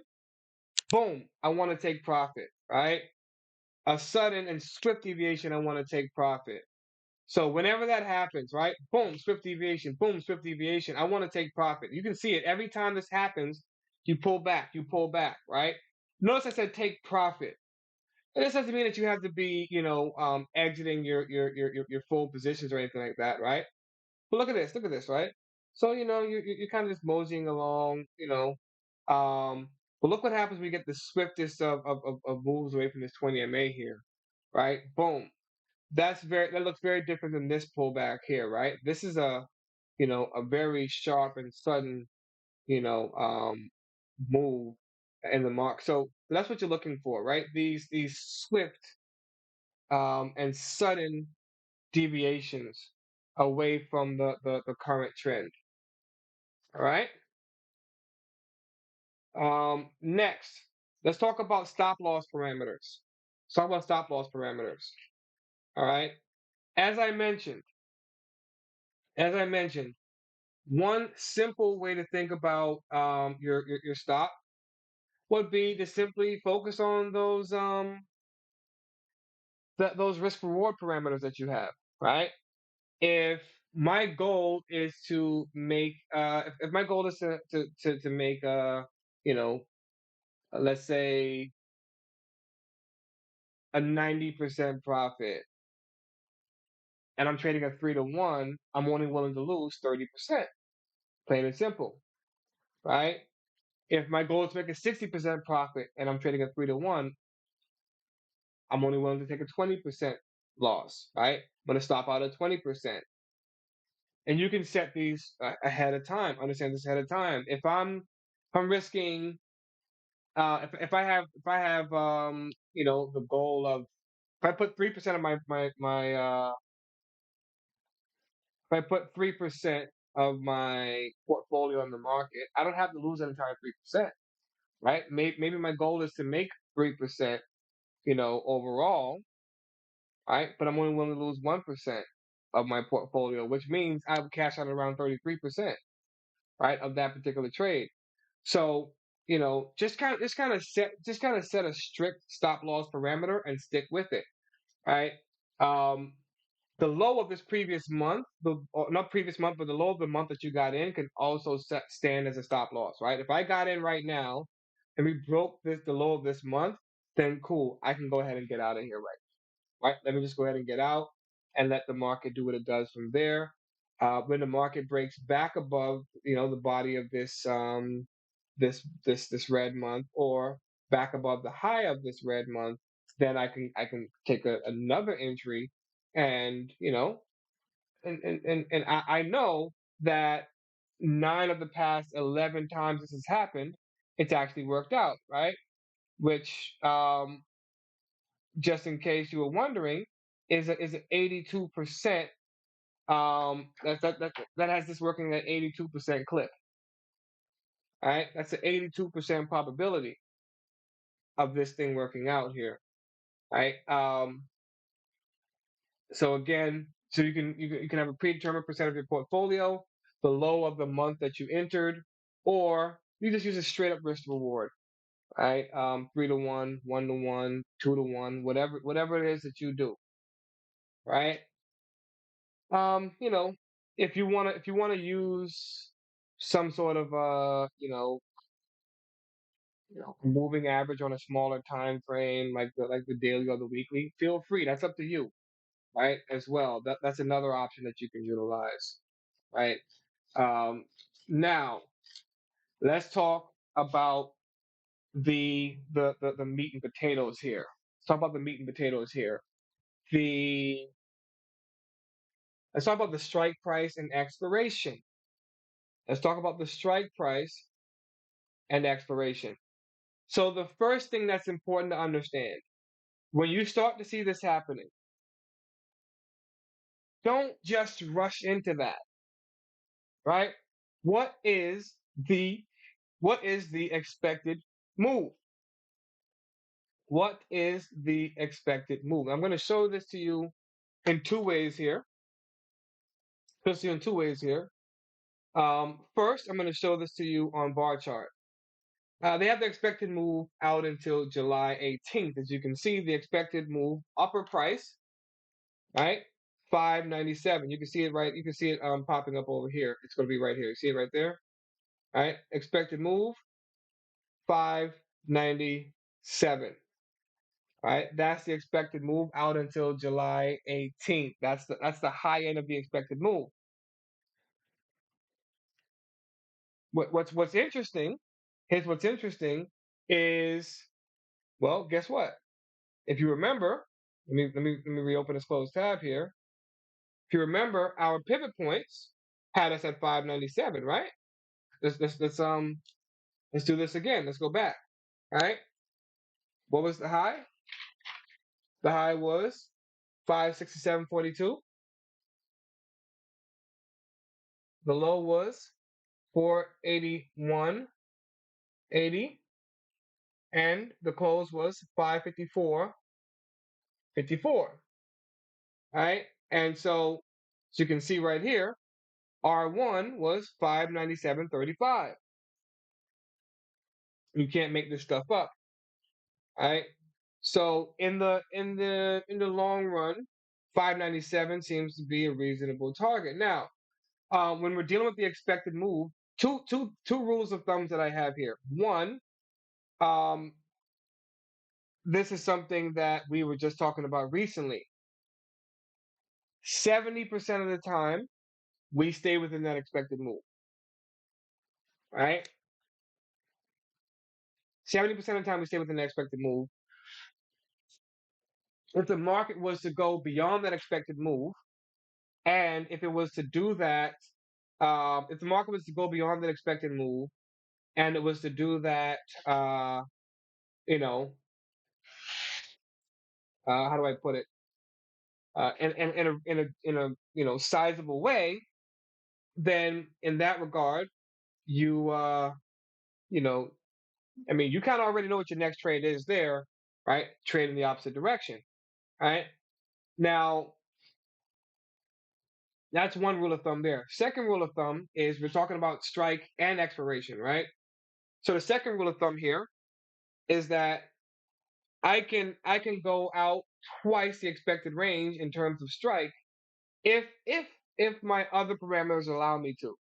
boom, I want to take profit, right? A sudden and swift deviation, I want to take profit. So whenever that happens, right? Boom, swift deviation, I want to take profit. You can see it every time this happens, you pull back, right? Notice I said take profit. And this doesn't mean that you have to be, exiting your full positions or anything like that, right? But look at this, right? So you're kind of just moseying along, but look what happens when we get the swiftest of moves away from this 20 MA here, right? Boom. That looks very different than this pullback here, right? This is a very sharp and sudden, you know, um, move in the mark. So that's what you're looking for, right? These swift and sudden deviations away from the current trend. All right. Next, let's talk about stop loss parameters. Let's talk about stop loss parameters. All right. As I mentioned, as I mentioned, one simple way to think about your stop would be to simply focus on those risk reward parameters that you have, right? If my goal is to make if my goal is to make you know let's say a 90% profit and I'm trading at 3 to 1, I'm only willing to lose 30%. Plain and simple, right? If my goal is to make a 60% profit and I'm trading at 3 to 1, I'm only willing to take a 20% loss, right? I'm gonna stop out at 20%. And you can set these ahead of time, understand this ahead of time. If I'm risking if I have the goal of if I put 3% of my if I put 3% of my portfolio in the market, I don't have to lose an entire 3%, right? Maybe my goal is to make 3%, overall, right? But I'm only willing to lose 1% of my portfolio, which means I would cash out around 33%, right, of that particular trade. So, just kind of set a strict stop loss parameter and stick with it, right? Um, the low of this previous month, or not previous month, but the low of the month that you got in can also stand as a stop loss, right? If I got in right now and we broke the low of this month, then cool, I can go ahead and get out of here right? Let me just go ahead and get out and let the market do what it does from there. When the market breaks back above, the body of this red month, or back above the high of this red month, then I can take another entry, and I know that 9 of the past 11 times this has happened, it's actually worked out, right? Which just in case you were wondering, is an 82%. That has this working at 82% clip. All right, that's an 82% probability of this thing working out here. Right. So again, so you can have a predetermined percent of your portfolio, the low of the month that you entered, or you just use a straight up risk reward. Right. 3 to 1, 1 to 1, 2 to 1, whatever it is that you do. Right. Um, you know, if you wanna use some sort of moving average on a smaller time frame, like the daily or the weekly, feel free. That's up to you, right? As well. That's another option that you can utilize, right? Um, Now let's talk about the meat and potatoes here. Let's talk about the meat and potatoes here. The Let's talk about the strike price and expiration. Let's talk about the strike price and expiration. So the first thing that's important to understand, when you start to see this happening, don't just rush into that, right? What is the what is the expected move? What is the expected move? I'm going to show this to you in two ways here. Just in two ways here. First, I'm going to show this to you on bar chart. They have the expected move out until July 18th. As you can see, the expected move upper price, right? 597. You can see it right. You can see it popping up over here. It's going to be right here. You see it right there. All right. Expected move 597. All right. That's the expected move out until July 18th. That's the high end of the expected move. What's interesting? Here's what's interesting is, well, guess what? If you remember, let me reopen this closed tab here. If you remember, our pivot points had us at 597, right? Let's do this again. Let's go back. All right. What was the high? The high was 567.42. The low was 481.80, and the close was 554.54. All right. And so you can see right here, R1 was 597.35. You can't make this stuff up, right? So in the long run, 597 seems to be a reasonable target. Now, when we're dealing with the expected move, two rules of thumbs that I have here. One, um, this is something that we were just talking about recently. 70% of the time, we stay within that expected move, right? 70% of the time, we stay within the expected move. If the market was to go beyond that expected move, and if it was to do that, if the market was to go beyond that expected move, and it was to do that, uh, you know, how do I put it? In a sizable way, then in that regard, you you know, I mean, you kind of already know what your next trade is there, right? Trade in the opposite direction, right? Now, that's one rule of thumb there. Second rule of thumb is we're talking about strike and expiration, right? So the second rule of thumb here is that I can go out twice the expected range in terms of strike if my other parameters allow me to,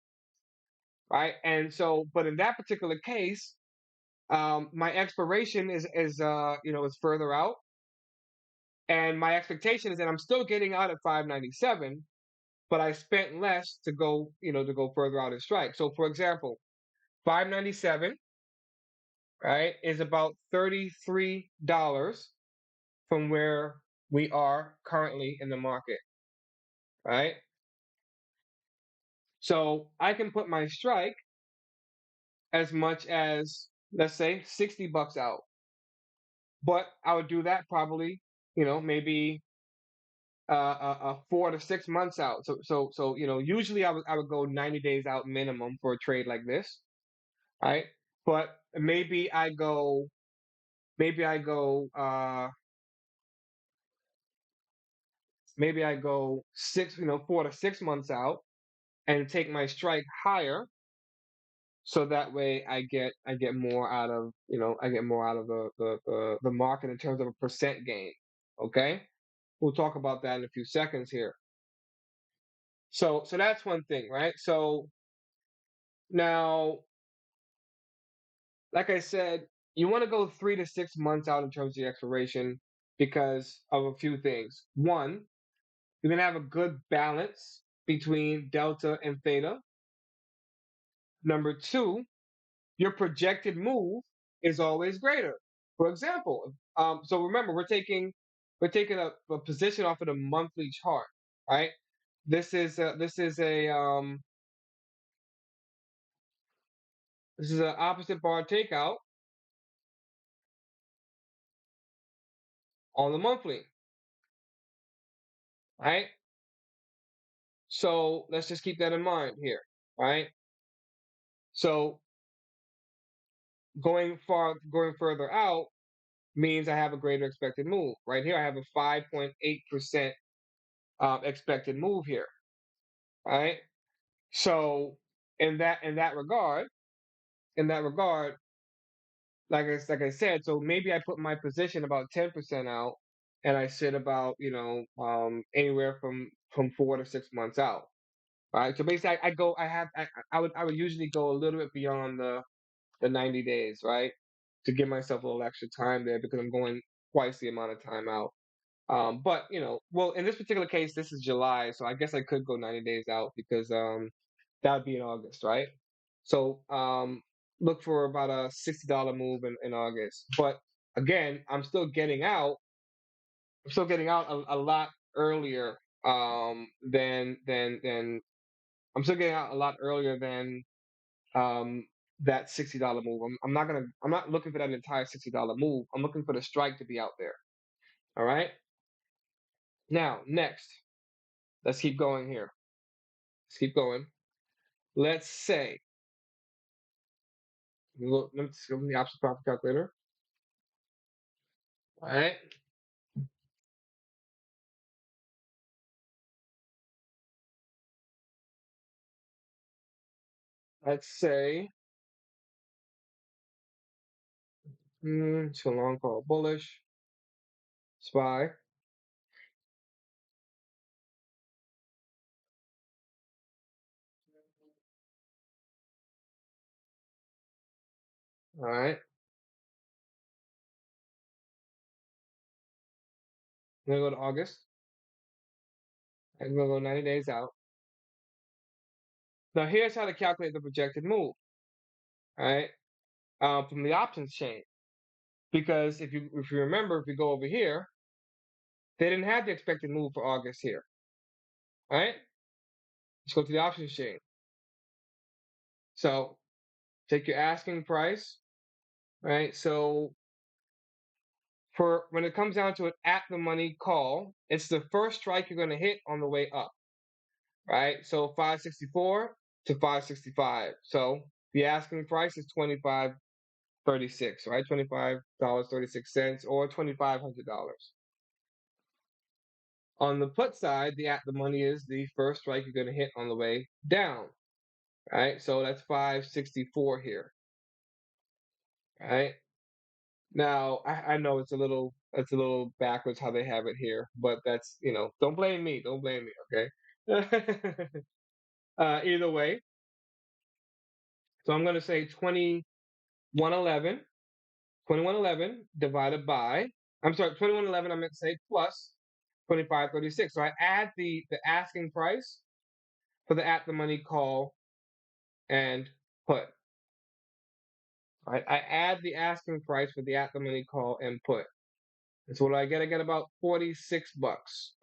right? And so, but in that particular case, my expiration is further out, and my expectation is that I'm still getting out at 597, but I spent less to go further out and strike. So, for example, 597, right, is about $33 from where we are currently in the market, right? So I can put my strike as much as, let's say, $60 out, but I would do that probably, maybe 4 to 6 months out. So usually I would go 90 days out minimum for a trade like this, right? But maybe I go 4 to 6 months out and take my strike higher, so that way I get more out of the market in terms of a percent gain. Okay, we'll talk about that in a few seconds here. So that's one thing, right? So now, like I said, you want to go 3 to 6 months out in terms of the expiration because of a few things. One, you're gonna have a good balance between delta and theta. Number two, your projected move is always greater. For example, so remember we're taking a position off of the monthly chart, right? This is an opposite bar takeout on the monthly, right? So let's just keep that in mind here, right? So going further out means I have a greater expected move. Right here, I have a 5.8% expected move here, right? So in that regard, like I said, so maybe I put my position about 10% out, and I sit about anywhere from 4 to 6 months out. Right. So basically, I would usually go a little bit beyond the 90 days, right, to give myself a little extra time there because I'm going twice the amount of time out. But well, in this particular case, this is July, so I guess I could go 90 days out because that would be in August, right? So look for about a $60 move in August. But again, I'm still getting out a lot earlier than I'm still getting out a lot earlier than um that $60 move. I'm not looking for that entire $60 move. I'm looking for the strike to be out there. All right. Now, next, let's keep going here. Let's keep going. Let's say, let's go to the option profit calculator. All right. Let's say, it's a long call, bullish, SPY. All right. I'm gonna go to August. I'm gonna go 90 days out. Now here's how to calculate the projected move. All right. From the options chain. Because if you remember, if we go over here, they didn't have the expected move for August here. All right. Let's go to the options chain. So take your asking price. Right. So for when it comes down to an at the money call, it's the first strike you're gonna hit on the way up. Right. So 564 to 565. So the asking price is 25.36, right? $25.36 or $2,500. On the put side, the at the money is the first strike you're going to hit on the way down, right? So that's 564 here, right? Now I know it's a little backwards how they have it here, but that's don't blame me, don't blame me, okay? Either way, so I'm going to say 2111, 2111 divided by, I'm sorry, 2111. I'm going to say plus 25.36. So I add the asking price for the at the money call and put. Right? I add the asking price for the at the money call and put. And so what do I get? I get about $46,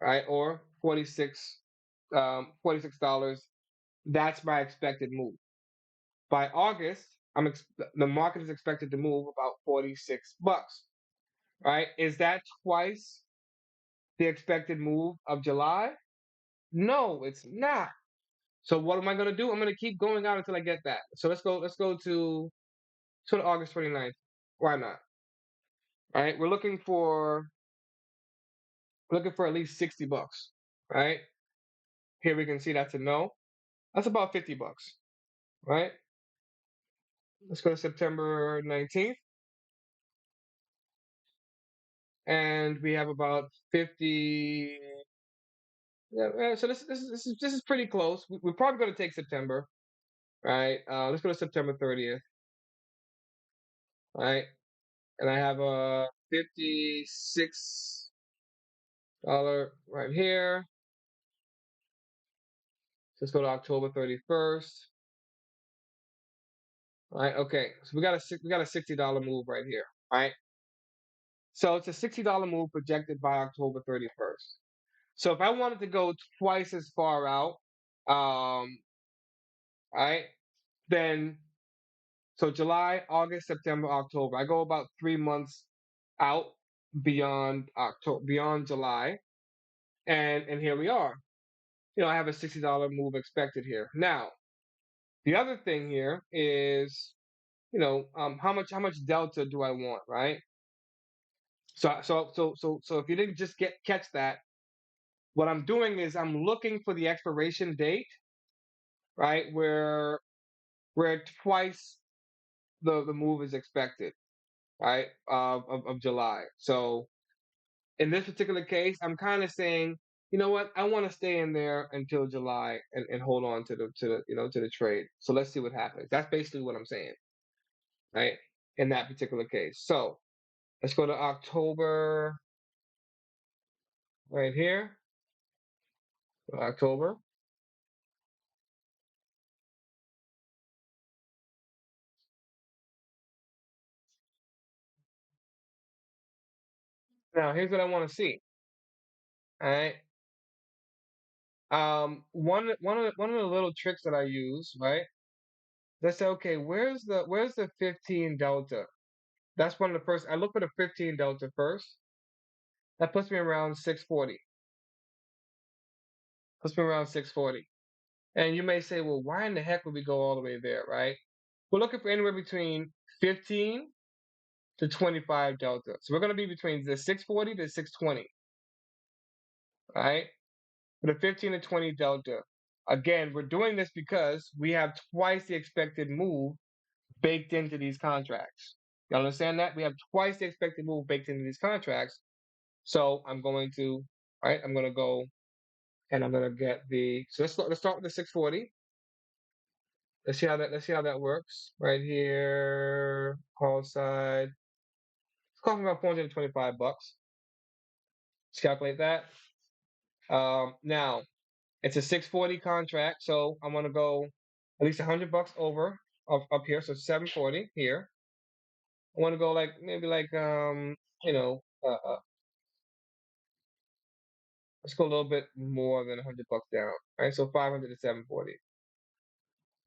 right? Or 46 dollars. That's my expected move. By August, the market is expected to move about $46, right? Is that twice the expected move of July? No, it's not. So what am I going to do? I'm going to keep going out until I get that. So let's go to August 29th. Why not? All right, we're looking for at least $60, right? Here we can see that's a no. That's about $50, right? Let's go to September 19th, and we have about 50. Yeah, so this is pretty close. We're probably going to take September, right? Let's go to September 30th, right? And I have a $56 right here. Let's go to October 31st. Right. Okay. So we got a $60 move right here. Right. So it's a $60 move projected by October 31st. So if I wanted to go twice as far out, um, right, then so July, August, September, October. I go about 3 months out beyond October, beyond July, and here we are. I have a $60 move expected here. Now, the other thing here is, how much delta do I want, right? So if you didn't just catch that, what I'm doing is I'm looking for the expiration date, right, where twice the move is expected, right, of July. So in this particular case, I'm kind of saying, you know what, I want to stay in there until July and hold on to the trade. So let's see what happens. That's basically what I'm saying, right, in that particular case. So let's go to October right here. October. Now here's what I want to see. All right. One of the little tricks that I use, right? Let's say, okay, where's the 15 delta? That's one of the first. I look for the 15 delta first. That puts me around 640. Puts me around 640. And you may say, well, why in the heck would we go all the way there, right? We're looking for anywhere between 15 to 25 delta. So we're going to be between the 640 to 620, right? For the 15 to 20 delta. Again, we're doing this because we have twice the expected move baked into these contracts. You understand that? We have twice the expected move baked into these contracts. So I'm going to, all right, I'm going to go and I'm going to get the, so let's start with the 640. Let's see how that works. Right here, call side. It's costing about 425 bucks. Let's calculate that. Now it's a 640 contract, so I'm gonna go at least 100 bucks over up here, so 740 here. I want to go like maybe like you know let's go a little bit more than 100 bucks down. All right, so 500 to 740.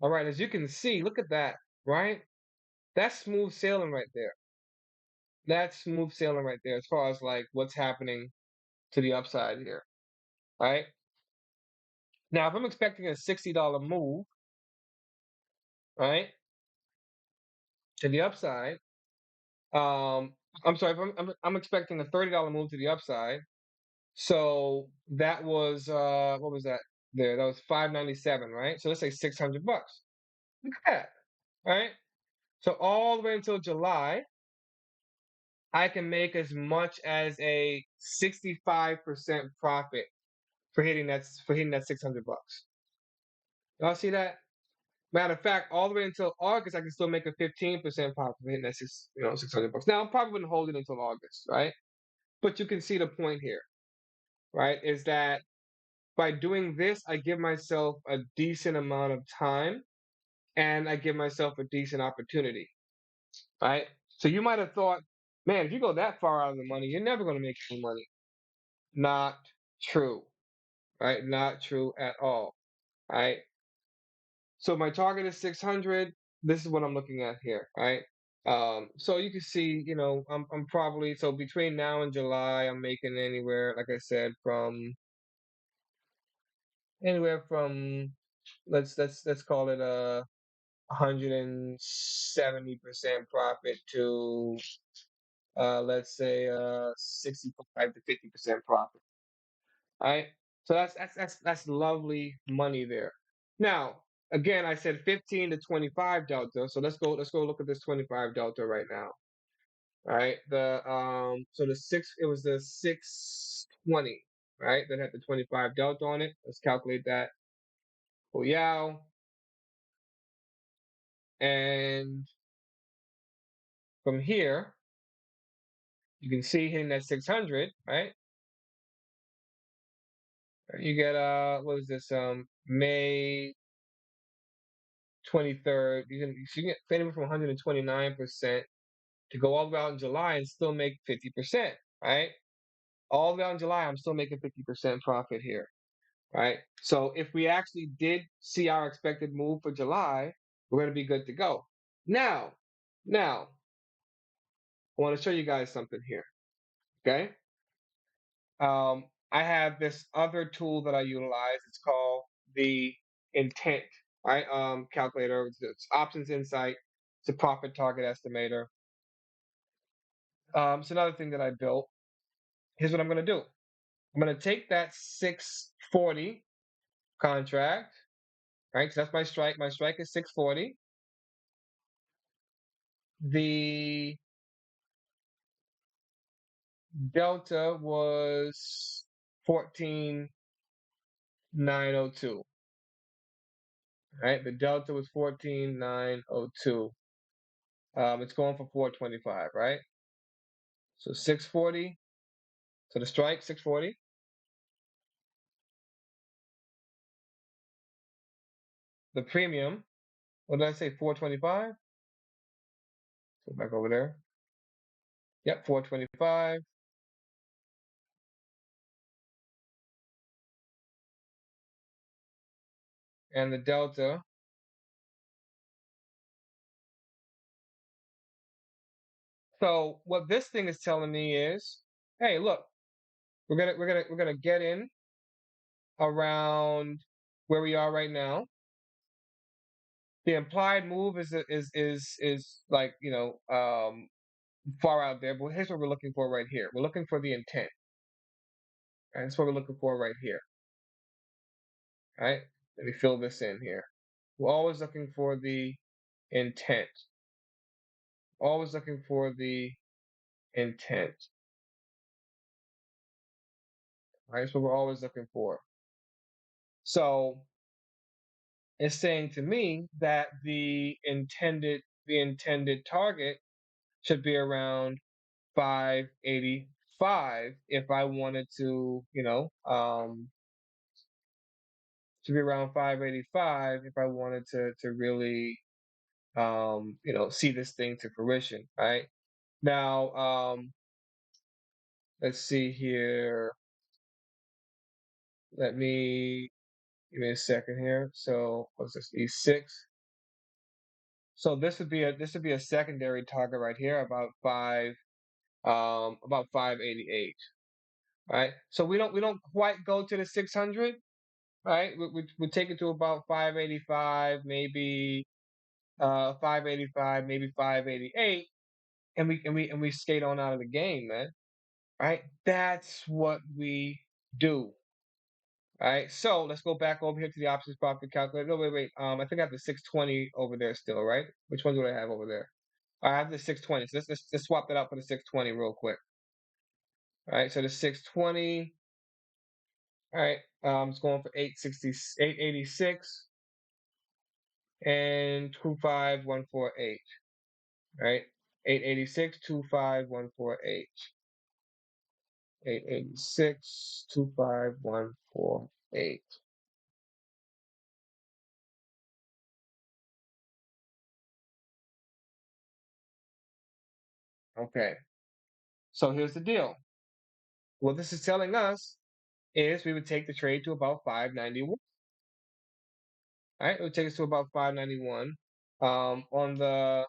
All right, as you can see, look at that, right? That's smooth sailing right there. That's smooth sailing right there as far as like what's happening to the upside here. Right? Now, if I'm expecting a $60 move, right, to the upside, I'm sorry, if I'm expecting a $30 move to the upside. So that was what was that there? That was 597, right? So let's say 600 bucks. Look at that, right? So all the way until July, I can make as much as a 65% profit for hitting that 600 bucks. Y'all see that? Matter of fact, all the way until August, I can still make a 15% profit for hitting that 600 bucks. Now, I probably wouldn't hold it until August, right? But you can see the point here, right? Is that by doing this, I give myself a decent amount of time and I give myself a decent opportunity, right? So you might have thought, man, if you go that far out of the money, you're never going to make any money. Not true, right? Not true at all, right? So my target is 600. This is what I'm looking at here, right? So you can see, I'm probably so between now and July, I'm making anywhere, like I said, from anywhere from let's call it a 170% profit to let's say 65 to 50% profit. All right. So that's lovely money there. Now, again, I said 15 to 25 delta. So let's go look at this 25 delta right now. All right. So it was the 620, right? That had the 25 delta on it. Let's calculate that. Oh yeah. And from here, you can see hitting that 600, right? You get what is this? May 23rd. You can get anywhere from 129% to go all the way out in July and still make 50%, right? All the way out in July, I'm still making 50% profit here, right? So if we actually did see our expected move for July, we're going to be good to go. Now, I want to show you guys something here, okay? I have this other tool that I utilize. It's called the intent, right? Calculator. It's options insight. It's a profit target estimator. It's another thing that I built. Here's what I'm going to do. I'm going to take that 640 contract, right? 'Cause that's my strike. My strike is 640. The delta was 14,902. Right? The delta was 14,902. It's going for 425, right? So 640. So the strike 640. The premium, what did I say? 425. Go back over there. Yep, 425. And the delta. So what this thing is telling me is, hey, look, we're gonna get in around where we are right now. The implied move is like far out there, but here's what we're looking for right here. We're looking for the intent. Right? That's what we're looking for right here. Right? Let me fill this in here. We're always looking for the intent. Always looking for the intent. Right? That's what we're always looking for. So it's saying to me that the intended target should be around 585 if I wanted to, should be around 585 if I wanted to really see this thing to fruition, right? Now, let's see here. Let me give me a second here. So what's this? E6. So this would be a secondary target right here, about 588, right? So we don't quite go to the 600, right? We take it to about 585, maybe 585, maybe 588, and we skate on out of the game, man. Right? That's what we do. All right. So let's go back over here to the options profit calculator. No, wait, wait. I think I have the 620 over there still, right? Which one do I have over there? I have the 620. So let's swap that out for the 620 real quick. All right. So the 620. All right. It's going for 886 and 25148. Right. 886 25148. 886 25148. Okay. So here's the deal. What this is telling us is we would take the trade to about 591. All right, it would take us to about 591. On the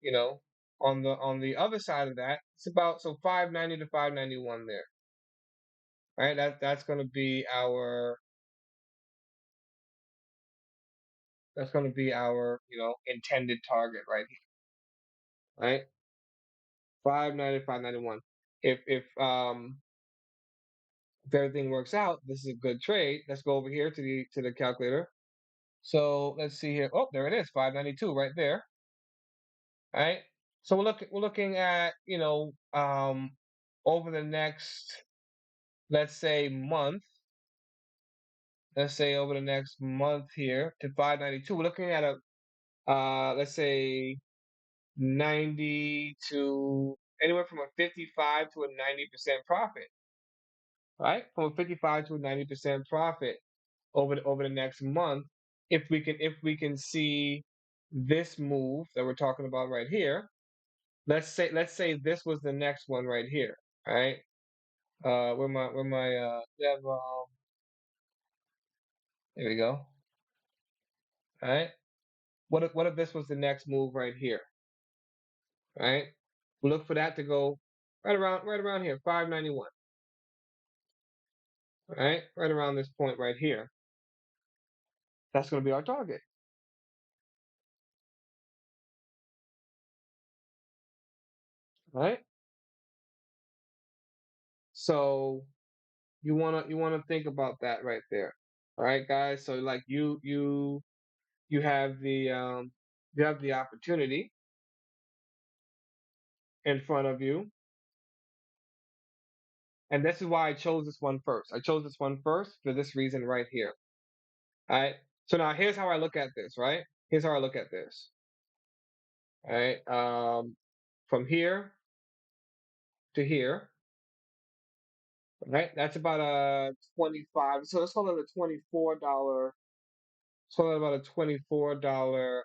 you know on the other side of that, it's about 590 to 591 there. All right, that's going to be our intended target right here. Right, 590 to 591. If everything works out, this is a good trade. Let's go over here to the calculator. So let's see here. Oh, there it is, 592 right there. All right. So we're looking at over the next, let's say, month. Let's say over the next month here to 592. We're looking at a let's say 90 to anywhere from a 55 to a 90% profit. Right? From a 55 to a 90% profit over the next month, if we can see this move that we're talking about right here. Let's say this was the next one right here, right? Yeah, there we go. All right. What if this was the next move right here, right? We look for that to go right around here, 591, right around this point right here. That's going to be our target, right? So you wanna think about that right there. All right, guys. So like you have the opportunity in front of you, and this is why I chose this one first. I chose this one first for this reason right here. All right. So now here's how I look at this. Right. Here's how I look at this. All right. From here to here. Right. That's about a 25. So let's call it a $24. Let's call it about a $24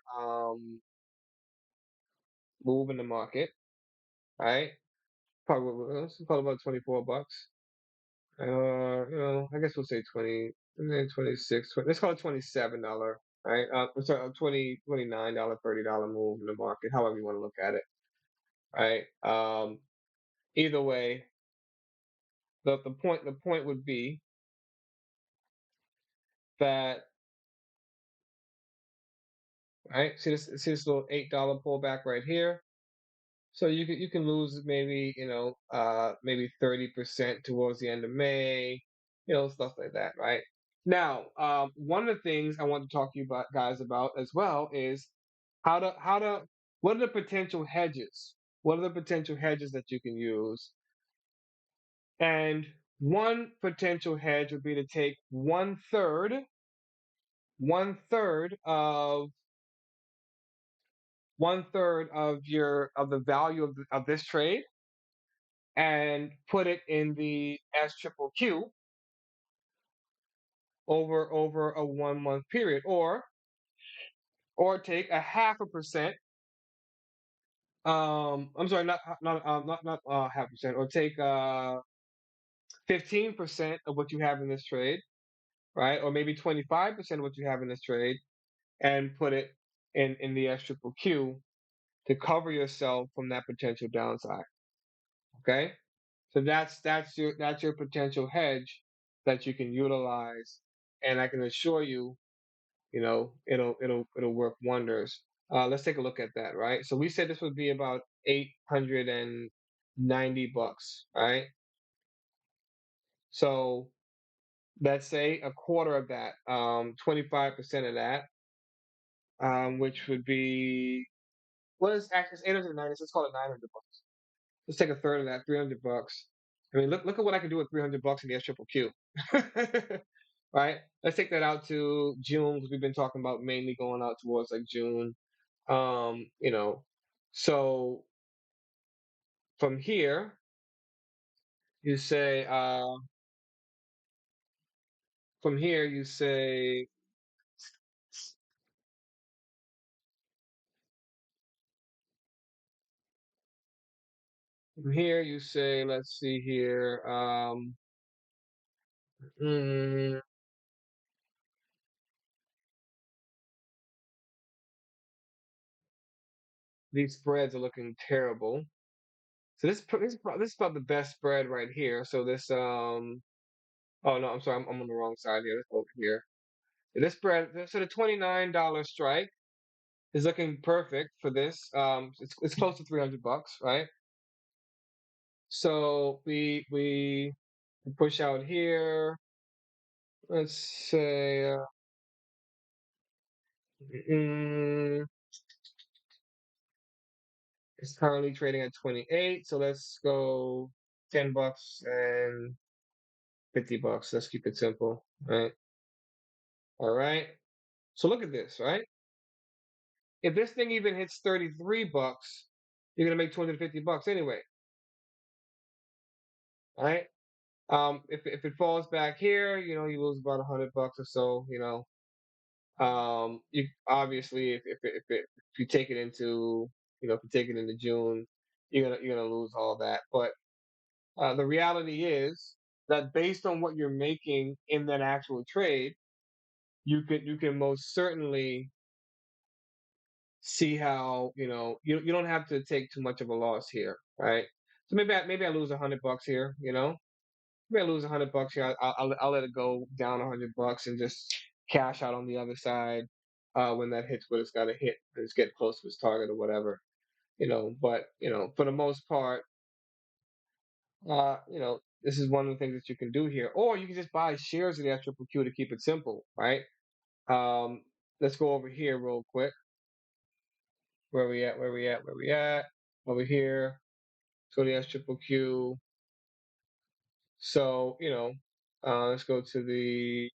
move in the market. All right. Probably let's call it about 24 bucks. I guess we'll say 20, and then 26, 20, let's call it $27, right? I'm sorry, 20, $29, $30 move in the market, however you want to look at it, right? Either way, the point would be that, right? See this little $8 pullback right here. So you can lose maybe maybe 30% towards the end of May, stuff like that, right? Now, one of the things I want to talk to you about, guys, about as well is how to what are the potential hedges? What are the potential hedges that you can use? And one potential hedge would be to take one third of one third of the value of this trade and put it in the S triple Q over a 1 month period, or take a half a percent. I'm sorry, not half percent, or take 15% of what you have in this trade, right? Or maybe 25% of what you have in this trade, and put it in the S triple Q to cover yourself from that potential downside. Okay, so that's your potential hedge that you can utilize, and I can assure you, it'll work wonders. Let's take a look at that, right? So we said this would be about $890, right? So let's say a quarter of that, 25% of that, which would be what is actually it's 890. Let's call it $900. Let's take a third of that, $300. I mean, look at what I can do with $300 in the S triple Q, right? Let's take that out to June because we've been talking about mainly going out towards like June. Um, you know, so from here you say from here you say from here you say let's see here. Mm, these spreads are looking terrible. So this is about the best spread right here. So this oh no, I'm sorry, I'm on the wrong side here. Let's go over here. This spread, so the $29 strike is looking perfect for this. It's close to $300, right? So we push out here. Let's say mm, it's currently trading at 28. So let's go $10 and $50. Let's keep it simple, right? All right. So look at this, right? If this thing even hits $33, you're gonna make $250 anyway, right? If it falls back here, you lose about $100 or so. You obviously if you take it into if you take it into June, you're gonna lose all that. But the reality is that based on what you're making in that actual trade, you can most certainly see how you don't have to take too much of a loss here, right? So maybe I lose $100 here, maybe I lose $100 here. I'll let it go down $100 and just cash out on the other side when that hits what it's got to hit. It's getting close to its target or whatever, But for the most part, this is one of the things that you can do here, or you can just buy shares of the triple Q to keep it simple, right? Um, let's go over here real quick. Where we at? Where we at? Where we at? Over here. So the S triple Q. So let's go to the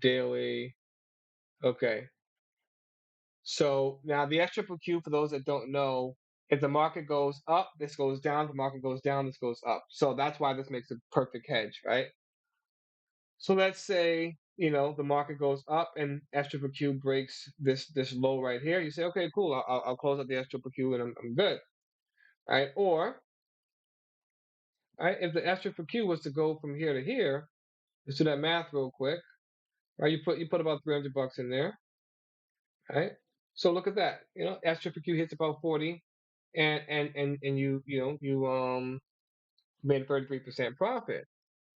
daily. Okay. So now the S triple Q, for those that don't know, if the market goes up, this goes down. If the market goes down, this goes up. So that's why this makes a perfect hedge, right? So let's say the market goes up and S triple Q breaks this low right here. You say, okay, cool. I'll close out the S triple Q and I'm good, right? Or right, if the S triple Q was to go from here to here, let's do that math real quick, right? You put about $300 in there, right? So look at that. S triple Q hits about 40, and you made 33% profit,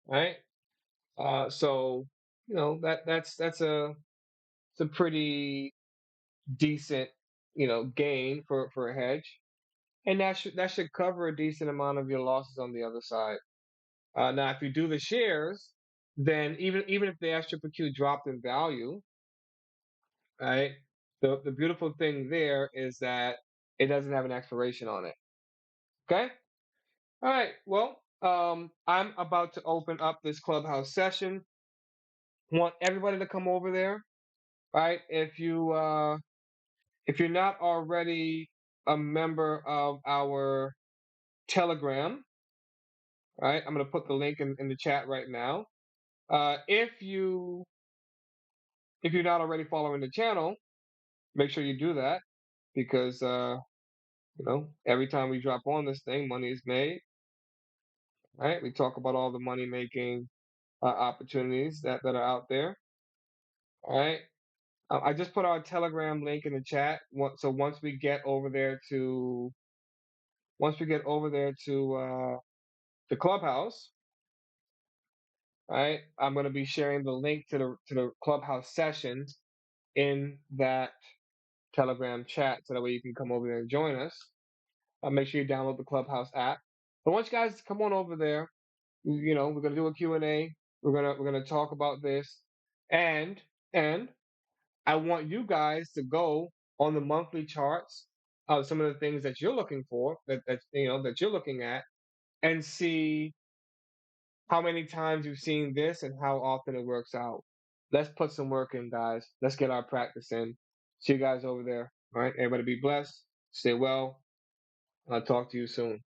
right? So that's a pretty decent gain for a hedge, and that should cover a decent amount of your losses on the other side. Now, if you do the shares, then even if the S triple Q dropped in value, right? The beautiful thing there is that it doesn't have an expiration on it. Okay. All right. Well, I'm about to open up this clubhouse session. Want everybody to come over there, right? If you're not already a member of our Telegram, right? I'm gonna put the link in the chat right now. If you're not already following the channel, make sure you do that because every time we drop on this thing, money is made. Right? We talk about all the money making opportunities that are out there. All right. I just put our Telegram link in the chat. So once we get over there to the clubhouse, right? I'm going to be sharing the link to the clubhouse session in that Telegram chat, so that way you can come over there and join us. Make sure you download the Clubhouse app. But once you guys come on over there, we're gonna do a Q&A. We're gonna talk about this, and and I want you guys to go on the monthly charts of some of the things that you're looking for, that you're looking at, and see how many times you've seen this and how often it works out. Let's put some work in, guys. Let's get our practice in. See you guys over there. All right, everybody be blessed. Stay well. I'll talk to you soon.